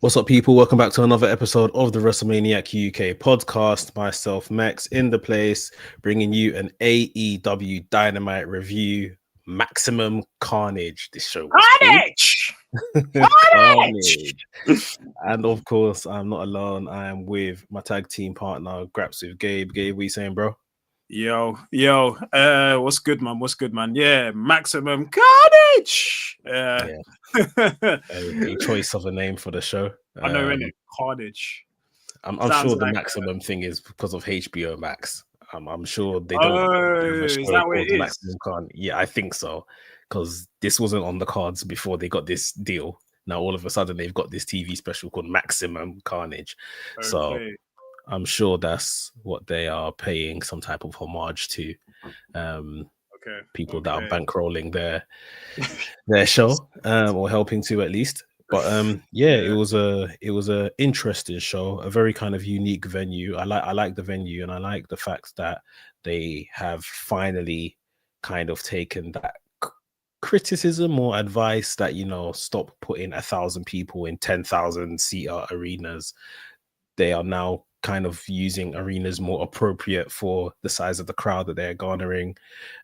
What's up, people? Welcome back to another episode of the WrestleManiac UK podcast. Myself, Max, in the place, bringing you an AEW Dynamite review, Maximum Carnage. This show was Carnage! Carnage! And of course, I'm not alone. I am with my tag team partner, Graps with Gabe. Gabe, what you saying, bro? Yo, what's good, man? Yeah, Maximum Carnage! Yeah. a choice of a name for the show. I know, innit? Carnage. I'm sure the Maximum thing is because of HBO Max. I'm sure they don't. Oh, is that what it is? Maximum Carnage. Yeah, I think so. Because this wasn't on the cards before they got this deal. Now all of a sudden they've got this TV special called Maximum Carnage. Okay. So I'm sure that's what they are paying some type of homage to. People that are bankrolling their show, or helping to at least. But it was a interesting show, a very kind of unique venue. I like the venue, and I like the fact that they have finally kind of taken that criticism or advice that, stop putting 1,000 people in 10,000 seater arenas. They are now kind of using arenas more appropriate for the size of the crowd that they're garnering.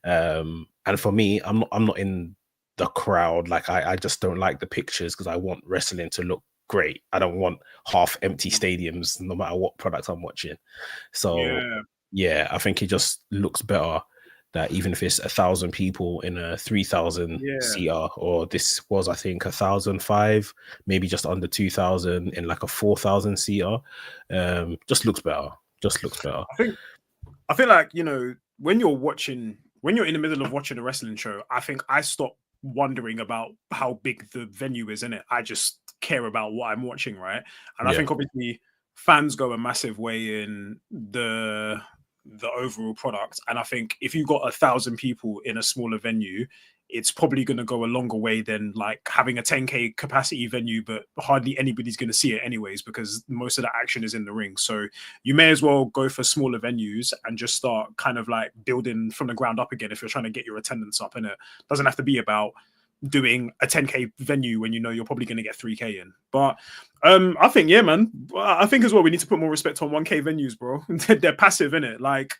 And for me, I'm not in the crowd. Like I just don't like the pictures because I want wrestling to look great. I don't want half empty stadiums no matter what product I'm watching. So yeah, I think it just looks better that even if it's 1,000 people in a 3,000 seater, or this was, I think, 1,005, maybe just under 2,000 in like a 4,000 seater, just looks better. I feel like, when you're in the middle of watching a wrestling show, I think I stop wondering about how big the venue is, innit? I just care about what I'm watching, right? And I think obviously fans go a massive way in the overall product, and I think if you got 1,000 people in a smaller venue, it's probably going to go a longer way than like having a 10k capacity venue, but hardly anybody's going to see it anyways because most of the action is in the ring. So you may as well go for smaller venues and just start kind of like building from the ground up again if you're trying to get your attendance up. And it doesn't have to be about doing a 10k venue when you're probably going to get 3k in. But I think, man, I think as well we need to put more respect on 1k venues, bro. They're passive, innit? Like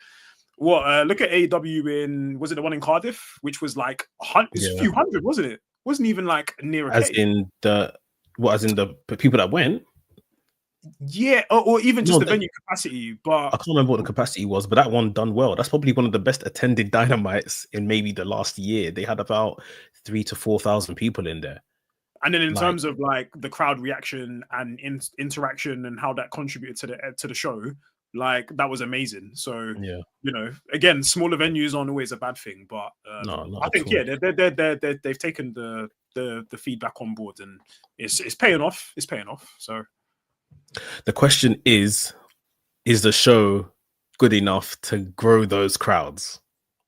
what? Look at AEW in, was it the one in Cardiff, which was like a few hundred, wasn't it? Wasn't even like near a as K. in the people that went. Yeah, or even just the venue capacity. But I can't remember what the capacity was, but that one done well. That's probably one of the best attended Dynamites in maybe the last year. They had about 3,000 to 4,000 people in there. And then in terms of like the crowd reaction and interaction and how that contributed to the show, like that was amazing. So again, smaller venues aren't always a bad thing, but I think they've taken the feedback on board, and it's paying off. It's paying off. So the question is the show good enough to grow those crowds,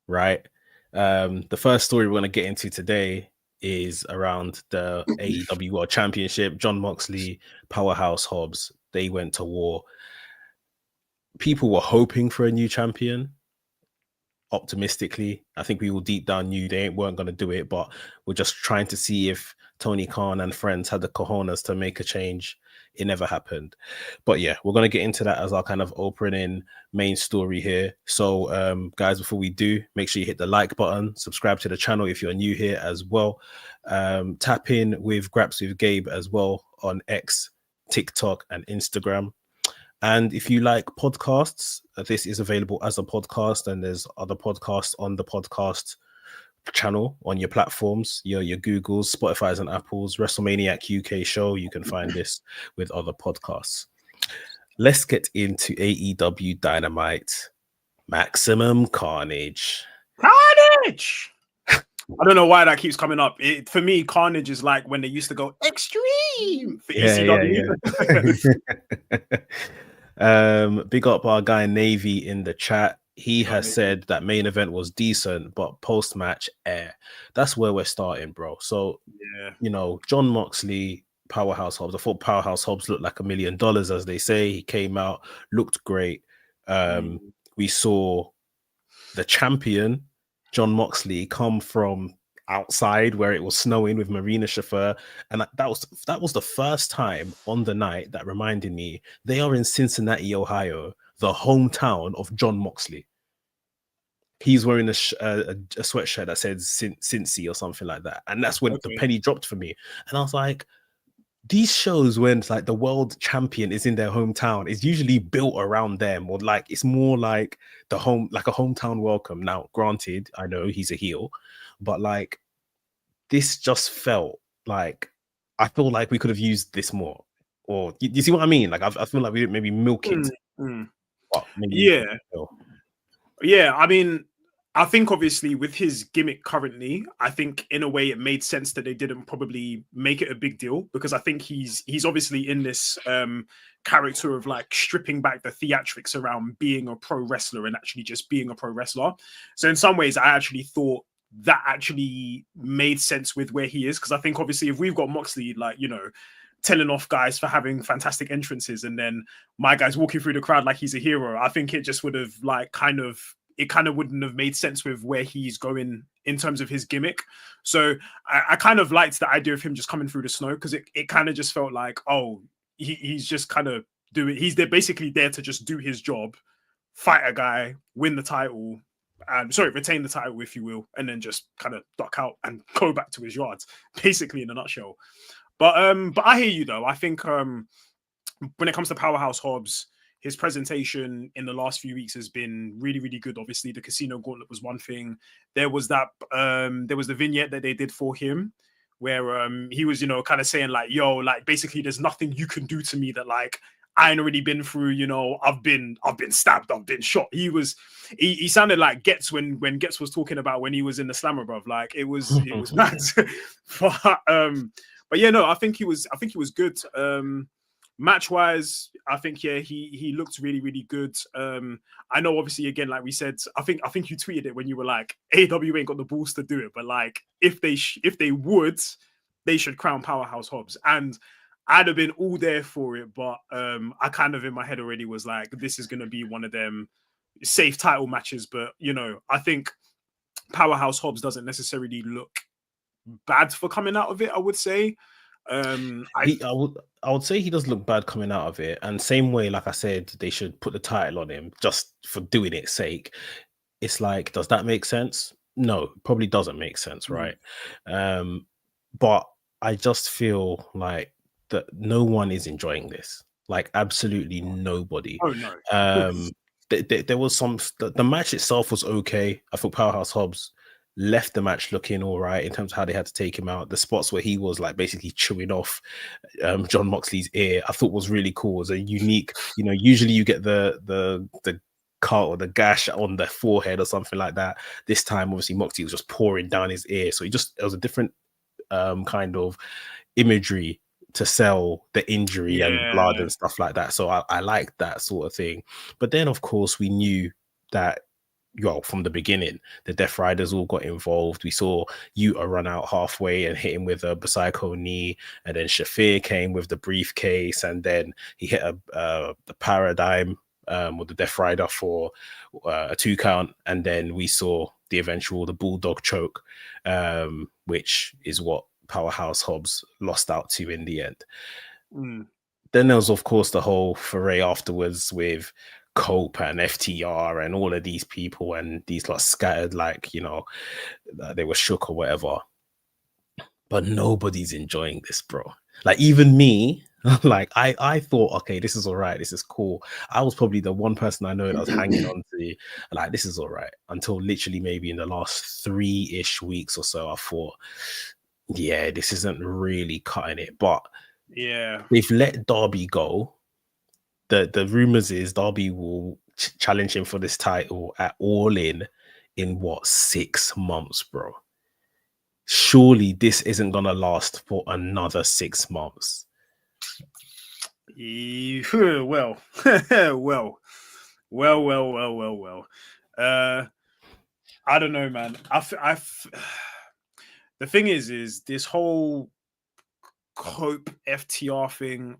right? The first story we're going to get into today is around the AEW World Championship. Jon Moxley, Powerhouse Hobbs, they went to war. People were hoping for a new champion, optimistically. I think we all deep down knew they weren't going to do it, but we're just trying to see if Tony Khan and friends had the cojones to make a change. It never happened. But yeah, we're going to get into that as our kind of opening main story here. So guys, before we do, make sure you hit the like button, subscribe to the channel if you're new here as well. Tap in with Graps with Gabe as well on X, TikTok and Instagram. And if you like podcasts, this is available as a podcast, and there's other podcasts on the podcast channel on your platforms, your Googles, Spotify's and Apple's, WrestleManiac UK show. You can find this with other podcasts. Let's get into AEW Dynamite Maximum Carnage. Carnage! I don't know why that keeps coming up. For me, Carnage is like when they used to go extreme for ECW. Big up our guy Navy in the chat. He has said that main event was decent, but post-match air. That's where we're starting, bro. So, Jon Moxley, Powerhouse Hobbs. I thought Powerhouse Hobbs looked like $1 million, as they say. He came out, looked great. We saw the champion, Jon Moxley, come from outside where it was snowing with Marina Chauffeur, and that was the first time on the night that reminded me they are in Cincinnati, Ohio, the hometown of Jon Moxley. He's wearing a sweatshirt that says Cincy or something like that, and that's when the penny dropped for me. And I was like, these shows when it's like the world champion is in their hometown is usually built around them, or like it's more like a hometown welcome. Now, granted, I know he's a heel, but like this just felt like, I feel like we could have used this more. Or you see what I mean? Like I feel like we didn't maybe milk it. But maybe yeah. I mean, I think obviously with his gimmick currently, I think in a way it made sense that they didn't probably make it a big deal, because I think he's obviously in this character of like stripping back the theatrics around being a pro wrestler and actually just being a pro wrestler. So in some ways, I actually thought that actually made sense with where he is, because I think obviously if we've got Moxley, like, you know, telling off guys for having fantastic entrances, and then my guy's walking through the crowd like he's a hero, I think it just would have like kind of wouldn't have made sense with where he's going in terms of his gimmick. So I kind of liked the idea of him just coming through the snow, because it kind of just felt like, oh, he's just kind of he's basically there to just do his job, fight a guy, win the title, and retain the title, if you will, and then just kind of duck out and go back to his yards, basically, in a nutshell. But I hear you though. I think when it comes to Powerhouse Hobbs, his presentation in the last few weeks has been really, really good. Obviously, the Casino Gauntlet was one thing. There was that there was the vignette that they did for him where he was, you know, kind of saying like, yo, like basically there's nothing you can do to me that like I ain't already been through, you know, I've been stabbed, I've been shot. He sounded like Getz when Getz was talking about when he was in the Slammer, bruv. Like it was mad. But yeah, no, I think he was good. Match wise, I think he looked really, really good. I know obviously again, like we said, I think you tweeted it when you were like, AEW ain't got the balls to do it, but like if they would, they should crown Powerhouse Hobbs, and I'd have been all there for it. But I kind of in my head already was like, this is gonna be one of them safe title matches. But you know, I think Powerhouse Hobbs doesn't necessarily look bad for coming out of it, I would say. I would say he does look bad coming out of it, and same way, like I said, they should put the title on him just for doing its sake. It's like, does that make sense? No, probably doesn't make sense, right? But I just feel like that no one is enjoying this, like absolutely nobody. Oh no. There was the match itself was okay. I thought Powerhouse Hobbs left the match looking all right in terms of how they had to take him out. The spots where he was like basically chewing off Jon Moxley's ear, I thought was really cool. It was a unique, you know, usually you get the cut or the gash on the forehead or something like that. This time, obviously, Moxley was just pouring down his ear. So it was a different kind of imagery to sell the injury and blood and stuff like that. So I liked that sort of thing. But then, of course, we knew that, well, from the beginning, the Death Riders all got involved. We saw Yuta run out halfway and hit him with a Psycho knee, and then Shafir came with the briefcase, and then he hit the Paradigm with the Death Rider for a 2 count, and then we saw the Bulldog choke, which is what Powerhouse Hobbs lost out to in the end. Then there was, of course, the whole foray afterwards with Cope and FTR and all of these people, and these lot scattered like, you know, they were shook or whatever. But nobody's enjoying this, bro. Like even me, like I thought, okay, this is all right, this is cool. I was probably the one person I know that was hanging on to, like, this is all right, until literally maybe in the last 3-ish weeks or so, I thought, yeah, this isn't really cutting it. But yeah, they've let Darby go. The rumors is Darby will challenge him for this title at All In what, 6 months, bro? Surely this isn't gonna last for another 6 months. Well. I don't know, man. The thing is this whole Cope FTR thing.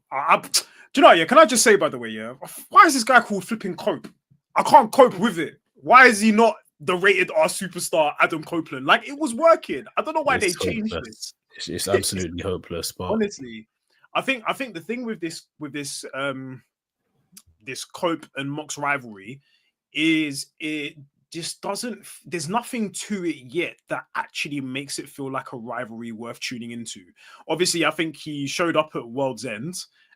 Do you know? Yeah, can I just say, by the way, yeah, why is this guy called flipping Cope? I can't cope with it. Why is he not the rated R superstar Adam Copeland. Like, it was working. I don't know why they changed this. It's absolutely hopeless. But honestly, I think the thing with this this Cope and Mox rivalry is it just doesn't. There's nothing to it yet that actually makes it feel like a rivalry worth tuning into. Obviously, I think he showed up at World's End.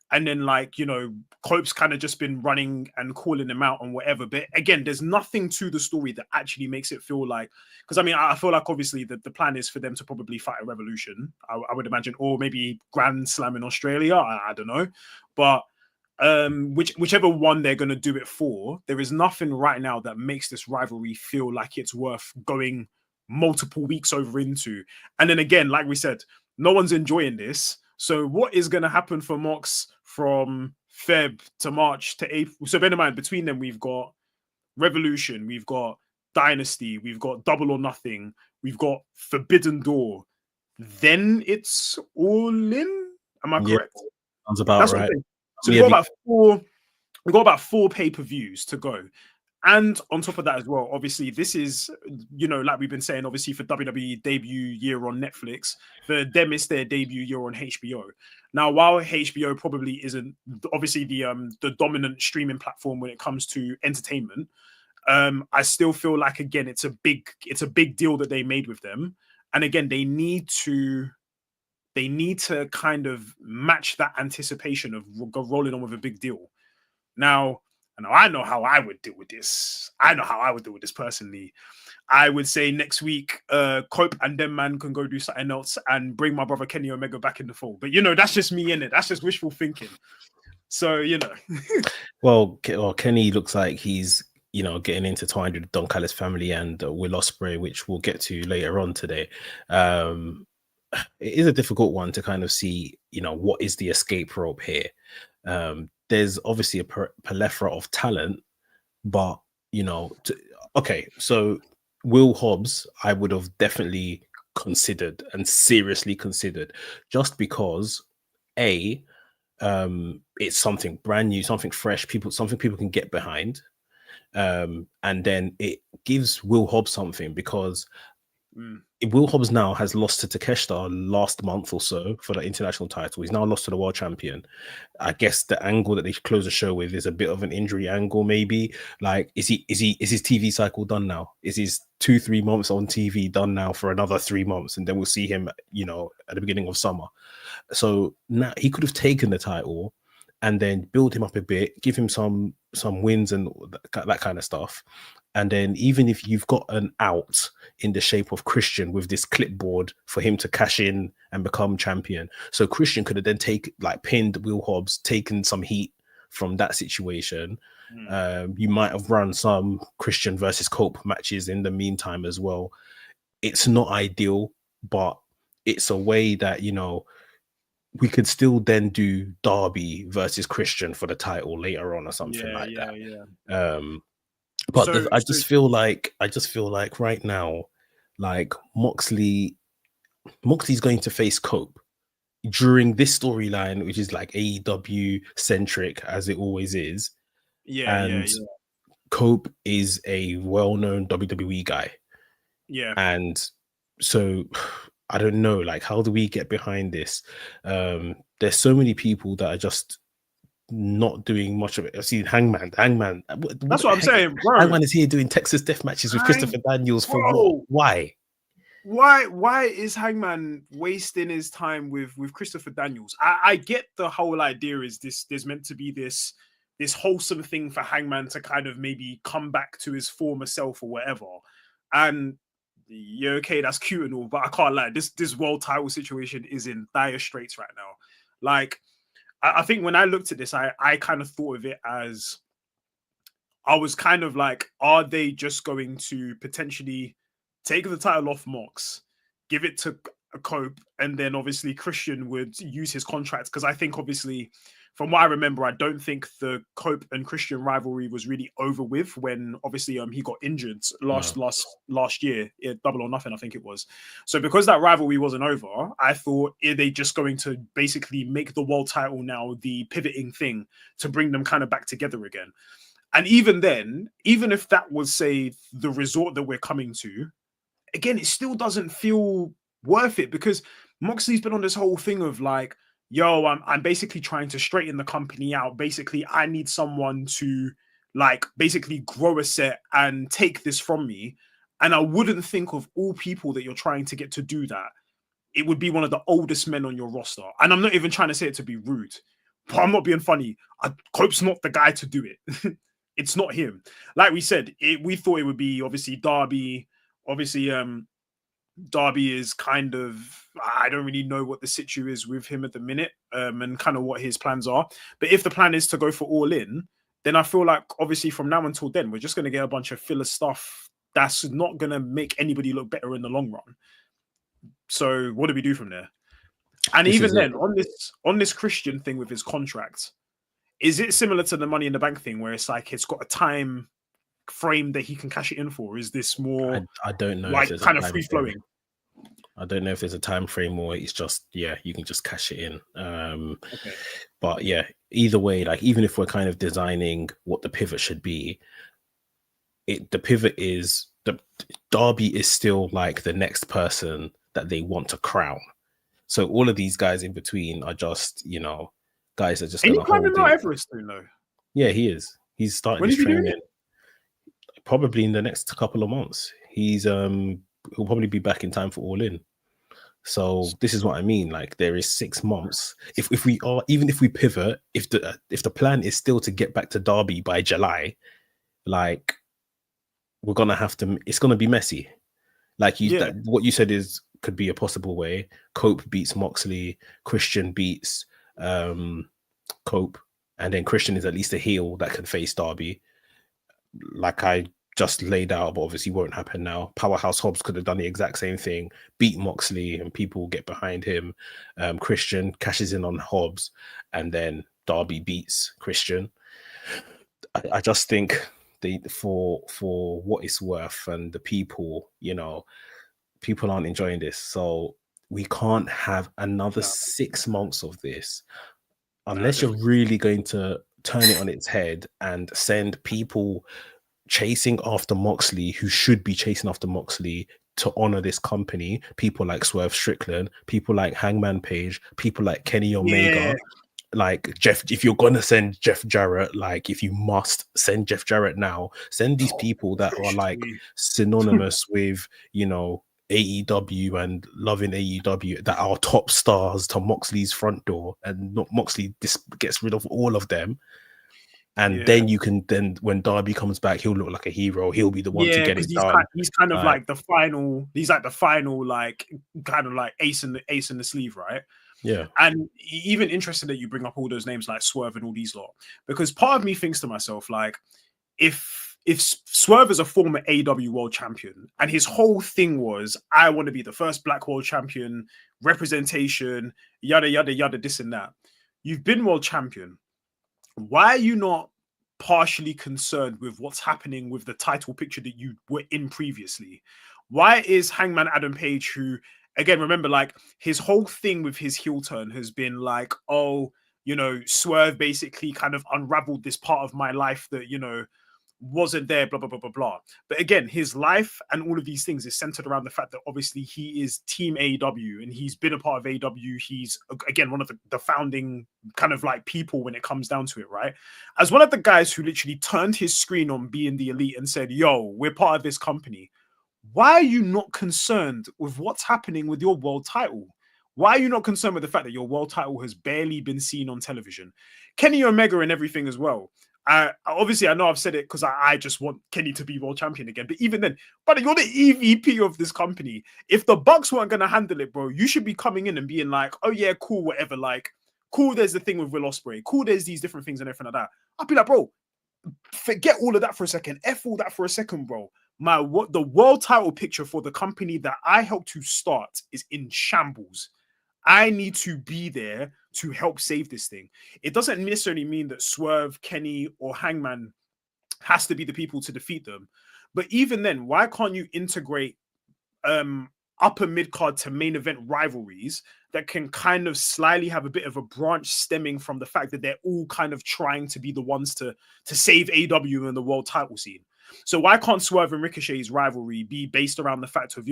And then, like, you know, Cope's kind of just been running and calling him out and whatever. But again, there's nothing to the story that actually makes it feel like... Because, I mean, I feel like, obviously, the plan is for them to probably fight a Revolution, I would imagine. Or maybe Grand Slam in Australia. I don't know. But whichever one they're going to do it for, there is nothing right now that makes this rivalry feel like it's worth going multiple weeks over into. And then, again, like we said, no one's enjoying this. So what is going to happen for Mox from Feb to March to April? So bear in mind, between them, we've got Revolution, we've got Dynasty, we've got Double or Nothing, we've got Forbidden Door. Then it's All In. Am I correct? Yeah, sounds about right. So we've got about four pay-per-views to go. And on top of that as well, obviously, this is, you know, like we've been saying, obviously, for WWE debut year on Netflix, for them, it's their debut year on HBO. Now, while HBO probably isn't obviously the dominant streaming platform when it comes to entertainment, I still feel like, again, it's a big deal that they made with them. And again, they need to kind of match that anticipation of rolling on with a big deal. Now, I know how I would deal with this. I know how I would deal with this personally. I would say next week, Cope and them man can go do something else and bring my brother Kenny Omega back in the fold. But, you know, that's just me, innit? That's just wishful thinking. So, you know. well, Kenny looks like he's, you know, getting intertwined with Don Callis family and Will Ospreay, which we'll get to later on today. It is a difficult one to kind of see, you know, what is the escape rope here. There's obviously a plethora of talent, but, you know, okay, so Will Hobbs, I would have definitely considered and seriously considered, just because it's something brand new, something fresh, something people can get behind. And then it gives Will Hobbs something, because Will Hobbs now has lost to Takeshita last month or so for the international title. He's now lost to the world champion. I guess the angle that they close the show with is a bit of an injury angle, maybe. Like, is his TV cycle done now? Is his 2-3 months on TV done now for another 3 months? And then we'll see him, you know, at the beginning of summer. So now he could have taken the title and then build him up a bit, give him some wins and that kind of stuff. And then even if you've got an out in the shape of Christian with this clipboard for him to cash in and become champion. So Christian could have then pinned Will Hobbs, taken some heat from that situation. You might have run some Christian versus Cope matches in the meantime as well. It's not ideal, but it's a way that, you know, we could still then do Darby versus Christian for the title later on or something that. But I just feel like right now, like Moxley's going to face Cope during this storyline, which is like AEW centric as it always is. Cope is a well-known WWE guy. Yeah. And so I don't know, like, how do we get behind this? There's so many people that are just not doing much of it. I've seen Hangman. That's what I'm saying, bro. Hangman is here doing Texas death matches with Christopher Daniels for what? Why? Why is Hangman wasting his time with Christopher Daniels? I get the whole idea is there's meant to be this wholesome thing for Hangman to kind of maybe come back to his former self or whatever. And yeah, okay, that's cute and all, but I can't lie. This world title situation is in dire straits right now. Like, I think when I looked at this, I kind of thought of it as, I was kind of like, are they just going to potentially take the title off Mox, give it to a Cope, and then obviously Christian would use his contract? Because I think, obviously, from what I remember, I don't think the Cope and Christian rivalry was really over with when obviously he got injured last year, Double or Nothing, I think it was. So because that rivalry wasn't over, I thought, are they just going to basically make the world title now the pivoting thing to bring them kind of back together again? And even then, even if that was, say, the resort that we're coming to, again, it still doesn't feel worth it, because Moxley's been on this whole thing of like, yo, I'm basically trying to straighten the company out. Basically, I need someone to like basically grow a set and take this from me. And I wouldn't think of all people that you're trying to get to do that, it would be one of the oldest men on your roster. And I'm not even trying to say it to be rude, but I'm not being funny. Cope's not the guy to do it. It's not him. Like we said, we thought it would be obviously Darby. Obviously, Darby is kind of, I don't really know what the situ is with him at the minute, and kind of what his plans are. But if the plan is to go for All In, then I feel like obviously from now until then, we're just going to get a bunch of filler stuff that's not going to make anybody look better in the long run. So what do we do from there? And even then, on this Christian thing with his contract, is it similar to the Money in the Bank thing where it's like it's got a time frame that he can cash it in for? Is this more I don't know, like kind of free flowing? I don't know if there's a time frame or it's just, you can just cash it in. Okay. But yeah, either way, like even if we're kind of designing what the pivot should be, the pivot is Darby is still like the next person that they want to crown. So all of these guys in between are just, guys are just going to hold it. Mount Everest, though? Yeah, he is. He's starting his training probably in the next couple of months. He'll probably be back in time for All In. So this is what I mean. Like there is 6 months. If we pivot, if the plan is still to get back to Darby by July, like we're gonna have to. It's gonna be messy. Like what you said could be a possible way. Cope beats Moxley. Christian beats Cope, and then Christian is at least a heel that can face Darby. Like I just laid out, but obviously won't happen now. Powerhouse Hobbs could have done the exact same thing, beat Moxley, and people get behind him. Christian cashes in on Hobbs, and then Darby beats Christian. I just think for what it's worth, and the people, people aren't enjoying this. So we can't have another 6 months of this unless you're really going to turn it on its head and send people chasing after Moxley who should be chasing after Moxley to honor this company. People like Swerve Strickland, people like Hangman Page, people like Kenny Omega. Like Jeff, if you're gonna send Jeff Jarrett, like if you must send Jeff Jarrett now, send these people that are like synonymous with, AEW and loving AEW, that are top stars, to Moxley's front door, and not Moxley gets rid of all of them. And then when Darby comes back, he'll look like a hero. He'll be the one to get it done. He's kind of like the final. He's like the final, like kind of like ace in the sleeve, right? Yeah. And even interested that you bring up all those names like Swerve and all these lot, because part of me thinks to myself, like, if Swerve is a former AEW world champion and his whole thing was, I want to be the first black world champion, representation, yada yada yada, this and that. You've been world champion. Why are you not partially concerned with what's happening with the title picture that you were in previously? Why is Hangman Adam Page, who, again, remember, like, his whole thing with his heel turn has been like, Swerve basically kind of unraveled this part of my life that, wasn't there, blah, blah, blah, blah, blah. But again, his life and all of these things is centered around the fact that obviously he is Team AEW and he's been a part of AEW. He's, again, one of the founding kind of like people when it comes down to it, right? As one of the guys who literally turned his screen on being the elite and said, yo, we're part of this company. Why are you not concerned with what's happening with your world title? Why are you not concerned with the fact that your world title has barely been seen on television? Kenny Omega and everything as well. Obviously, I know I've said it because I just want Kenny to be world champion again. But even then, brother, you're the EVP of this company. If the Bucks weren't going to handle it, bro, you should be coming in and being like, oh yeah, cool, whatever. Like, cool, there's the thing with Will Ospreay. Cool, there's these different things and everything like that. I'll be like, bro, forget all of that for a second. F all that for a second, bro. The world title picture for the company that I helped to start is in shambles. I need to be there to help save this thing. It doesn't necessarily mean that Swerve, Kenny, or Hangman has to be the people to defeat them. But even then, why can't you integrate upper mid-card to main event rivalries that can kind of slyly have a bit of a branch stemming from the fact that they're all kind of trying to be the ones to save AEW in the world title scene. So why can't Swerve and Ricochet's rivalry be based around the fact of,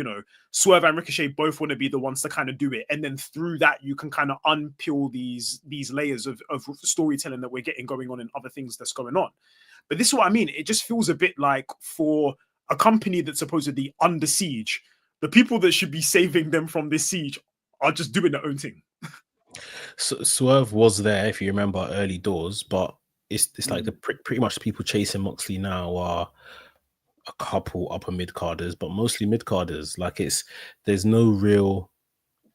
Swerve and Ricochet both want to be the ones to kind of do it, and then through that you can kind of unpeel these layers of storytelling that we're getting going on in other things that's going on. But this is what I mean. It just feels a bit like, for a company that's supposedly under siege, the people that should be saving them from this siege are just doing their own thing. So Swerve was there, if you remember, early doors, but it's like pretty much the people chasing Moxley now are a couple upper mid-carders, but mostly mid-carders. Like, there's no real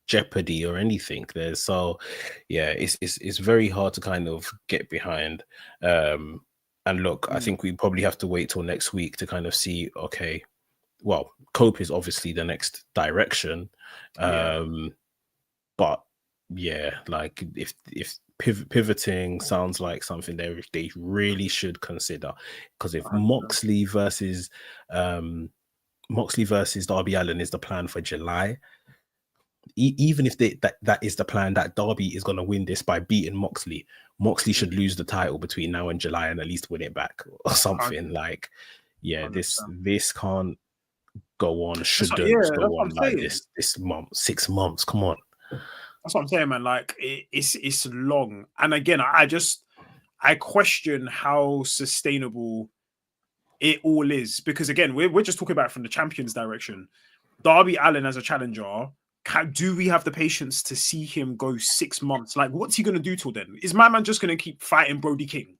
jeopardy or anything there. So yeah, it's very hard to kind of get behind. And look, I think we probably have to wait till next week to kind of see, okay, well, Cope is obviously the next direction. But yeah, like if pivoting sounds like something they really should consider, because if Moxley versus Darby Allin is the plan for July, even if that is the plan, that Darby is going to win this by beating Moxley should lose the title between now and July and at least win it back or something. Like, yeah, 100%. This can't go on, shouldn't go on like this month, 6 months. Come on. That's what I'm saying, man. Like, it's long. And again, I question how sustainable it all is. Because again, we're just talking about it from the champion's direction. Darby Allin as a challenger, do we have the patience to see him go 6 months? Like, what's he going to do till then? Is my man just going to keep fighting Brody King?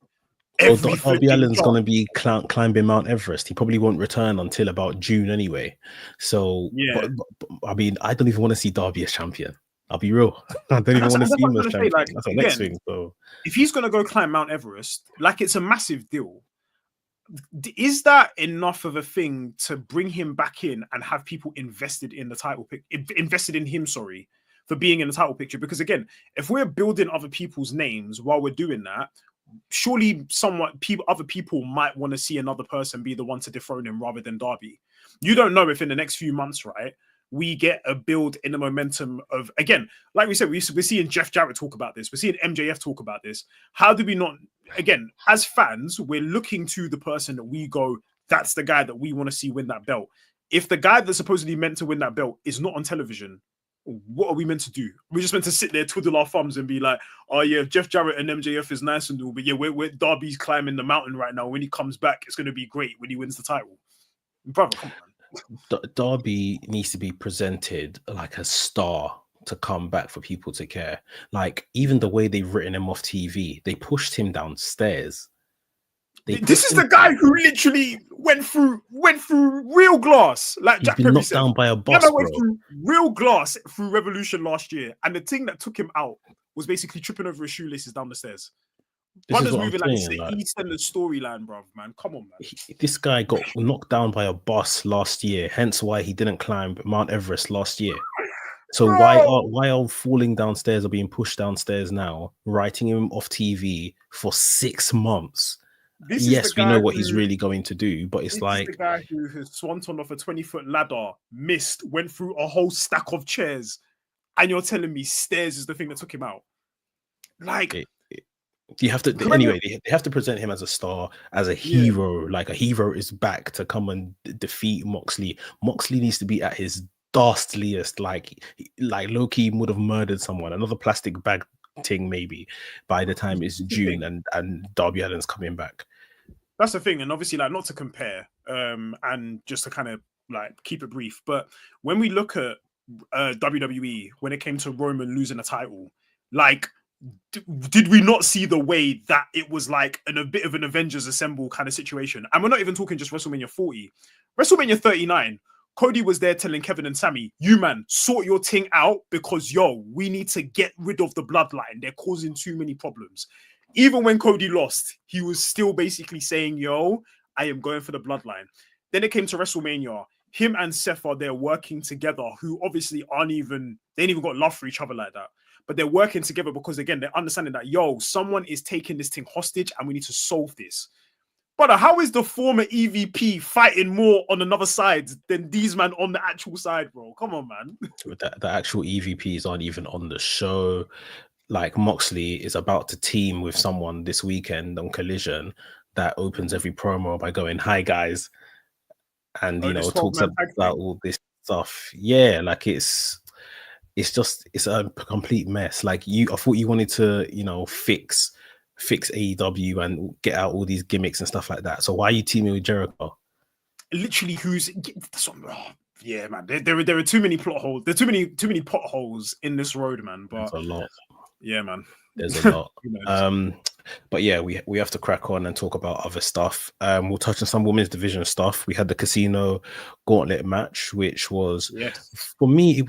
Darby Allin's going to be climbing Mount Everest. He probably won't return until about June anyway. So, yeah. But I mean, I don't even want to see Darby as champion. I'll be real. I don't even want to see him as champion. Like, that's the next thing. So, if he's going to go climb Mount Everest, like, it's a massive deal. Is that enough of a thing to bring him back in and have people invested in the title pick, invested in him, for being in the title picture? Because again, if we're building other people's names while we're doing that, surely other people might want to see another person be the one to dethrone him rather than Darby. You don't know if in the next few months, right, we get a build in the momentum of, again, like we said, we're seeing Jeff Jarrett talk about this. We're seeing MJF talk about this. How do we not, again, as fans, we're looking to the person that we go, that's the guy that we want to see win that belt. If the guy that's supposedly meant to win that belt is not on television, what are we meant to do? We're just meant to sit there, twiddle our thumbs and be like, oh yeah, Jeff Jarrett and MJF is nice and all, but yeah, we're Darby's climbing the mountain right now. When he comes back, it's going to be great when he wins the title. Brother, come on. Darby needs to be presented like a star to come back for people to care. Like, even the way they've written him off TV, they pushed him downstairs. This is the guy who literally went through real glass, like Jack Perry said. Down by a bus, went through real glass through Revolution last year, and the thing that took him out was basically tripping over his shoelaces down the stairs. Brothers moving like it's the EastEnders storyline, bro, man. Come on, man. This guy got knocked down by a bus last year, hence why he didn't climb Mount Everest last year. So why are falling downstairs or being pushed downstairs now, writing him off TV for 6 months? Yes, we know what he's really going to do, but it's like the guy who has swanton off a 20-foot ladder, missed, went through a whole stack of chairs, and you're telling me stairs is the thing that took him out. Like, you have to they have to present him as a star, as a hero. Like, a hero is back to come and defeat Moxley. Moxley needs to be at his dastliest, like Loki would have murdered someone, another plastic bag thing maybe by the time it's June and Darby Allin's coming back. That's the thing. And obviously, like, not to compare and just to kind of like keep it brief, but when we look at WWE, when it came to Roman losing a title, like, did we not see the way that it was like a bit of an Avengers Assemble kind of situation? And we're not even talking just WrestleMania 40. WrestleMania 39, Cody was there telling Kevin and Sammy, you man, sort your thing out, because we need to get rid of the bloodline. They're causing too many problems. Even when Cody lost, he was still basically saying, I am going for the bloodline. Then it came to WrestleMania. Him and Seth are there working together, who obviously they ain't even got love for each other like that. But they're working together because, again, they're understanding that, someone is taking this thing hostage and we need to solve this. Brother, how is the former EVP fighting more on another side than these man on the actual side, bro? Come on, man. The actual EVPs aren't even on the show. Like Moxley is about to team with someone this weekend on Collision that opens every promo by going, "Hi guys," and talks about all this stuff. Yeah, like it's a complete mess. Like I thought you wanted to fix AEW and get out all these gimmicks and stuff like that. So why are you teaming with Jericho? Literally, yeah, man. There are too many plot holes. There are too many potholes in this road, man. But there's a lot. Yeah, man. There's a lot. But yeah, we have to crack on and talk about other stuff. We'll touch on some women's division stuff. We had the Casino Gauntlet match, which was for me.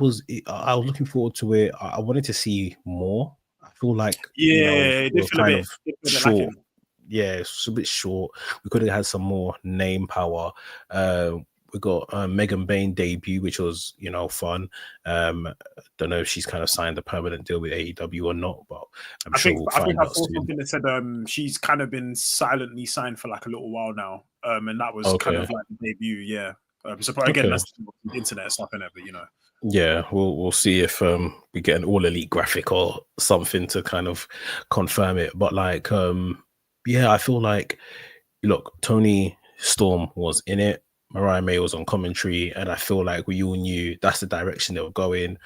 I was looking forward to it. I wanted to see more. I feel like it was kind of short. Yeah, it's a bit short. We could have had some more name power. We got Megan Bain debut, which was fun. Don't know if she's kind of signed a permanent deal with AEW or not, but I think I saw something that said she's kind of been silently signed for like a little while now, and that was kind of like the debut. Yeah, so again, that's internet stuff in it, but Yeah, we'll see if we get an All Elite graphic or something to kind of confirm it. But like, I feel like, look, Toni Storm was in it. Mariah May was on commentary, and I feel like we all knew that's the direction they were going.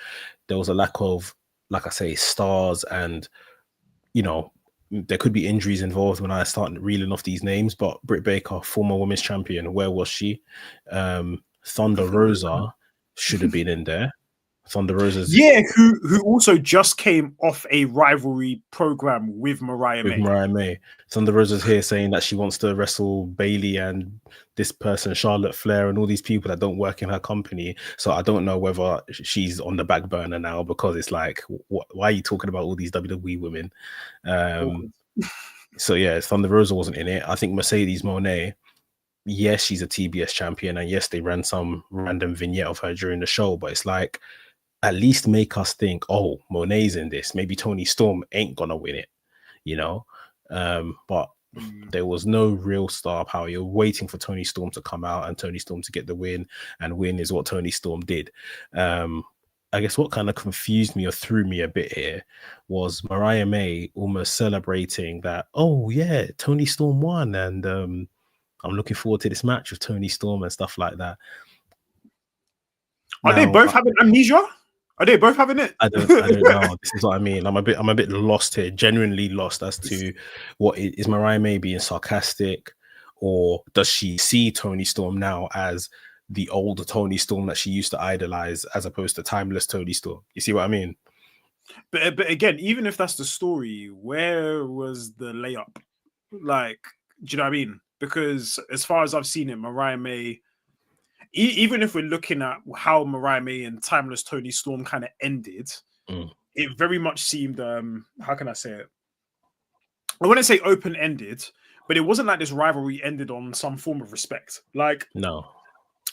There was a lack of, like I say, stars, and there could be injuries involved when I start reeling off these names. But Britt Baker, former women's champion, where was she? Thunder Rosa should have been in there. Thunder Rosa's who also just came off a rivalry program with Mariah May. Thunder Rosa's here saying that she wants to wrestle Bailey and this person, Charlotte Flair, and all these people that don't work in her company. So I don't know whether she's on the back burner now, because it's like, why are you talking about all these WWE women? So yeah, Thunder Rosa wasn't in it. I think Mercedes Moné, yes, she's a TBS champion, and yes, they ran some random vignette of her during the show, but it's like, at least make us think, oh, Monet's in this. Maybe Toni Storm ain't gonna win it, but there was no real star power. You're waiting for Toni Storm to come out and Toni Storm to get the win, and win is what Toni Storm did. I guess what kind of confused me or threw me a bit here was Mariah May almost celebrating that, oh yeah, Toni Storm won, and I'm looking forward to this match with Toni Storm and stuff like that. Are they both having amnesia? Are they both having it? I don't know. This is what I mean. I'm a bit lost here, genuinely lost as to what is Mariah May being sarcastic, or does she see Toni Storm now as the older Toni Storm that she used to idolize, as opposed to timeless Toni Storm? You see what I mean? But again, even if that's the story, where was the layup? Like, do you know what I mean? Because as far as I've seen it, Mariah May, even if we're looking at how Mariah May and timeless Toni Storm kind of ended, it very much seemed, how can I say it? I wouldn't say open-ended, but it wasn't like this rivalry ended on some form of respect. Like, no.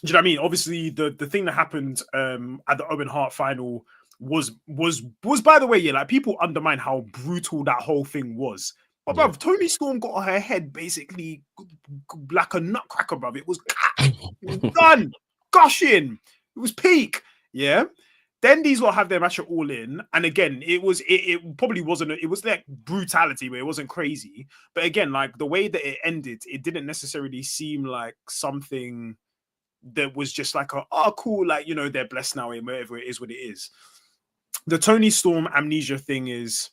Do you know what I mean? Obviously, the thing that happened at the Owen Hart final was by the way, like, people undermine how brutal that whole thing was. But bruv, Toni Storm got her head basically like a nutcracker, bruv. It was done, gushing. It was peak. Yeah. Then these lot have their match at All In, and again, it probably wasn't. It was like brutality, but it wasn't crazy. But again, like the way that it ended, it didn't necessarily seem like something that was just like cool, like, they're blessed now, and whatever it is, what it is. The Toni Storm amnesia thing is.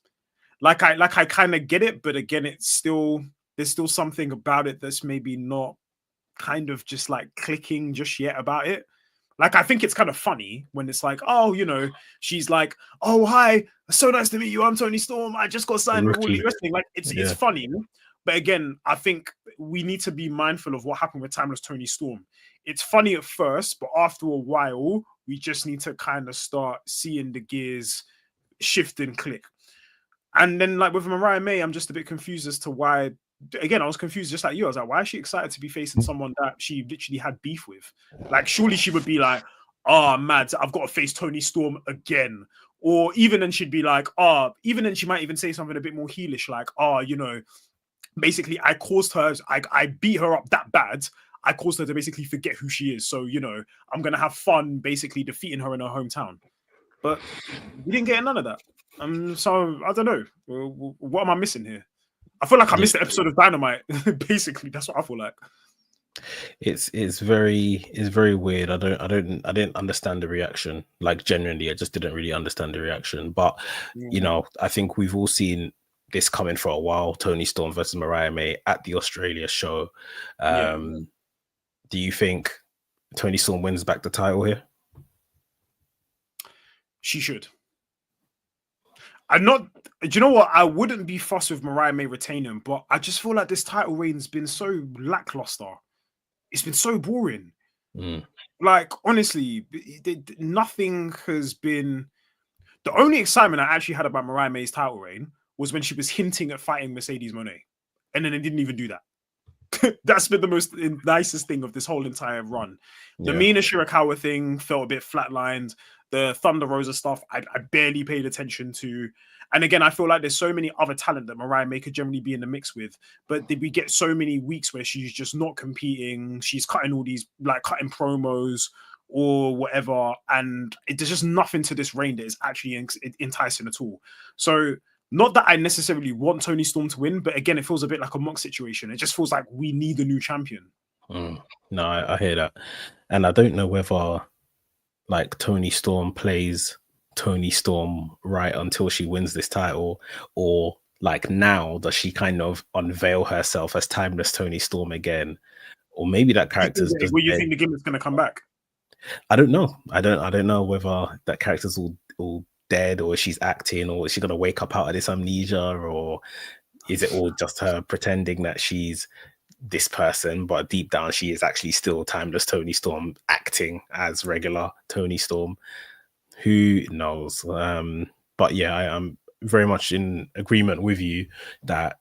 Like I kind of get it, but again, there's still something about it that's maybe not kind of just like clicking just yet about it. Like, I think it's kind of funny when it's like, oh, she's like, oh, hi, so nice to meet you. I'm Toni Storm. I just got signed with All Elite Wrestling. Like, it's funny. But again, I think we need to be mindful of what happened with timeless Toni Storm. It's funny at first, but after a while, we just need to kind of start seeing the gears shift and click. And then, like, with Mariah May, I'm just a bit confused as to why. Again, I was confused just like you. I was like, why is she excited to be facing someone that she literally had beef with? Like, surely she would be like, oh, mad, I've got to face Toni Storm again. Or even then she'd be like, even then she might even say something a bit more heelish, like, basically I caused her, I beat her up that bad. I caused her to basically forget who she is. So, you know, I'm going to have fun basically defeating her in her hometown. But we didn't get none of that. So I don't know. What am I missing here? I feel like I missed the episode of Dynamite. Basically, that's what I feel like. It's very weird. I didn't understand the reaction. Like, genuinely, I just didn't really understand the reaction. But you know, I think we've all seen this coming for a while. Toni Storm versus Mariah May at the Australia show. Do you think Toni Storm wins back the title here? She should. I'm not. Do you know what? I wouldn't be fussed with Mariah May retaining, but I just feel like this title reign's been so lackluster. It's been so boring. Like, honestly, nothing has been. The only excitement I actually had about Mariah May's title reign was when she was hinting at fighting Mercedes Moné, and then it didn't even do that. That's been the most nicest thing of this whole entire run. The Mina Shirakawa thing felt a bit flatlined. The Thunder Rosa stuff, I barely paid attention to. And again, I feel like there's so many other talent that Mariah May could generally be in the mix with. But we get so many weeks where she's just not competing. She's cutting all these, like, cutting promos or whatever. And there's just nothing to this reign that is actually enticing at all. So, not that I necessarily want Toni Storm to win, but again, it feels a bit like a Mox situation. It just feels like we need a new champion. No, I hear that. And I don't know whether, like, Toni Storm plays Toni Storm right until she wins this title, or like now does she kind of unveil herself as timeless Toni Storm again, or maybe that character's just. Well, you think the gimmick's going to come back? I don't know. I don't know whether that character's all dead, or she's acting, or is she going to wake up out of this amnesia, or is it all just her pretending that she's this person, but deep down she is actually still timeless Toni Storm acting as regular Toni Storm? Who knows? But yeah, I'm very much in agreement with you that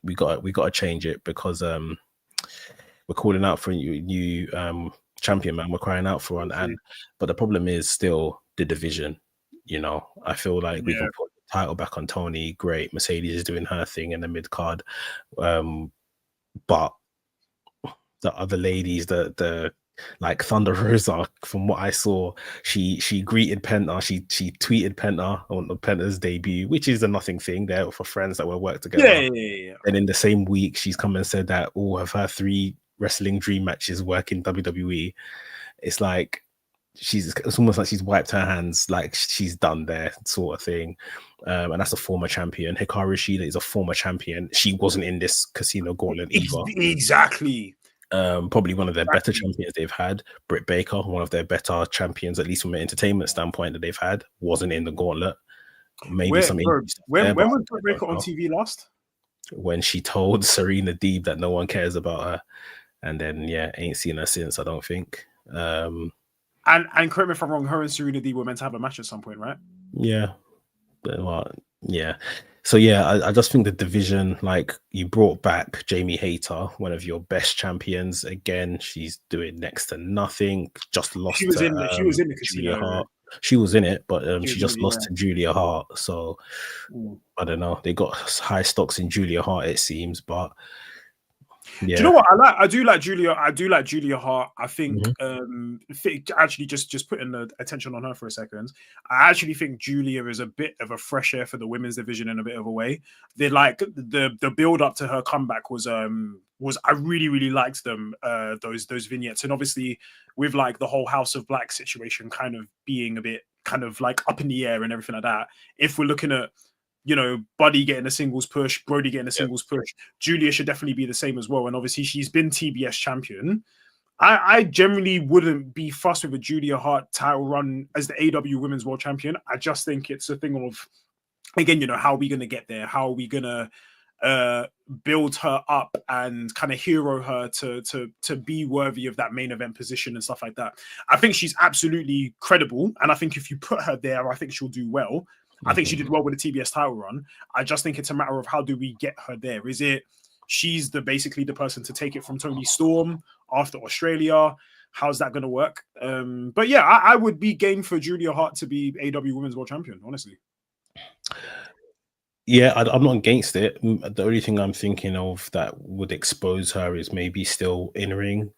we got to change it, because we're calling out for a new champion, man. We're crying out for one, but the problem is still the division. You know, I feel like we can put the title back on Toni. Great, Mercedes is doing her thing in the mid card, but the other ladies, the like Thunder Rosa, from what I saw, she greeted Penta, she tweeted Penta on Penta's debut, which is a nothing thing. They're for friends that will work together. And in the same week, she's come and said that all of her 3 wrestling dream matches work in WWE. It's like it's almost like she's wiped her hands, like she's done there, sort of thing. And that's a former champion. Hikaru Shida is a former champion. She wasn't in this Casino Gauntlet either. Exactly. Probably one of their better champions they've had. Britt Baker, one of their better champions, at least from an entertainment standpoint, that they've had, wasn't in the Gauntlet. Maybe when was Britt Baker on TV last? When she told Serena Deeb that no one cares about her, and then ain't seen her since, I don't think. And correct me if I'm wrong, her and Serena Deeb were meant to have a match at some point, right? Yeah. Well, yeah. So yeah, I just think the division, like, you brought back Jamie Hayter, one of your best champions. Again, she's doing next to nothing. Just lost. She was in the Casino Hart. She was in it, but she just lost to Julia Hart. So I don't know. They got high stocks in Julia Hart, it seems, but. Yeah. Do you know what I do like Julia Hart. I think actually just putting the attention on her for a second. I actually think Julia is a bit of a fresh air for the women's division in a bit of a way. They like the build up to her comeback was I really, really liked them, those vignettes. And obviously with like the whole House of Black situation kind of being a bit kind of like up in the air and everything like that. If we're looking at, you know, Buddy getting a singles push, Brody getting a singles push, Julia should definitely be the same as well. And obviously she's been TBS champion. I generally wouldn't be fussed with a Julia Hart title run as the AEW Women's World Champion. I just think it's a thing of, again, you know, how are we going to get there? How are we going to build her up and kind of hero her to be worthy of that main event position and stuff like that? I think she's absolutely credible. And I think if you put her there, I think she'll do well. I think she did well with the TBS title run. I just think it's a matter of how do we get her there? Is it she's basically the person to take it from Toni Storm after Australia? How's that going to work? But yeah, I would be game for Julia Hart to be AEW Women's World Champion, honestly. Yeah, I'm not against it. The only thing I'm thinking of that would expose her is maybe still in ring.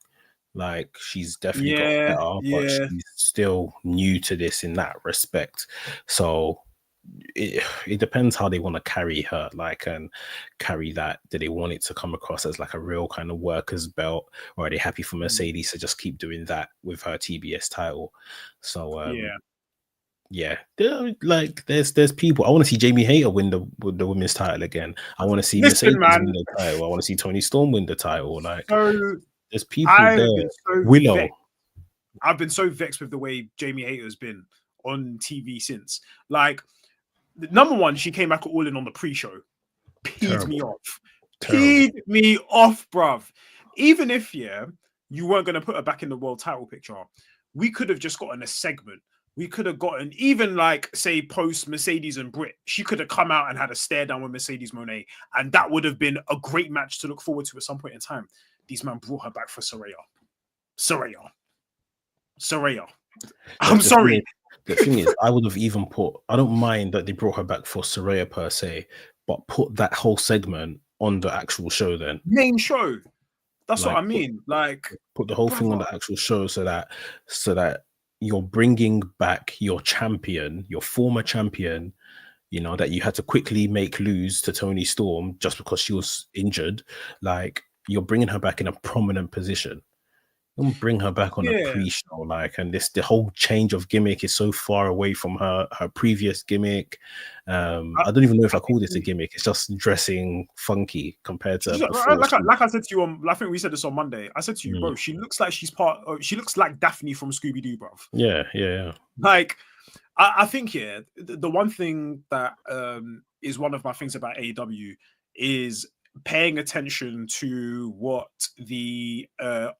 Like, she's definitely got better, but she's still new to this in that respect. So it depends how they want to carry her, like, and carry that. Do they want it to come across as like a real kind of workers belt, or are they happy for Mercedes to just keep doing that with her TBS title? So yeah, like there's people. I want to see Jamie Hayter win the women's title again. I want to see Mercedes win the title. I want to see Toni Storm win the title. Like, there's people there. Willow. I've been so vexed with the way Jamie Hayter's been on TV since. Like, number one, she came back all in on the pre-show. Peed me off. Peed me off, bruv. Even if, you weren't going to put her back in the world title picture, we could have just gotten a segment. We could have gotten, even like, say, post Mercedes and Britt, she could have come out and had a stare down with Mercedes Moné, and that would have been a great match to look forward to at some point in time. These men brought her back for Saraya. I'm sorry. The thing is, I would have even I don't mind that they brought her back for Saraya per se, but put that whole segment on the actual show then. Main show. That's like, what I mean. Like, put the whole thing on the actual show so that you're bringing back your champion, your former champion, you know, that you had to quickly make lose to Toni Storm just because she was injured. Like, you're bringing her back in a prominent position. Don't bring her back on a pre-show, like, and the whole change of gimmick is so far away from her previous gimmick. I don't even know if I call this a gimmick. It's just dressing funky compared to like I said to you on, I think we said this on Monday. I said to you, bro, she looks like she looks like Daphne from Scooby-Doo, bro. Yeah. Like, I think the one thing that is one of my things about AEW is paying attention to what the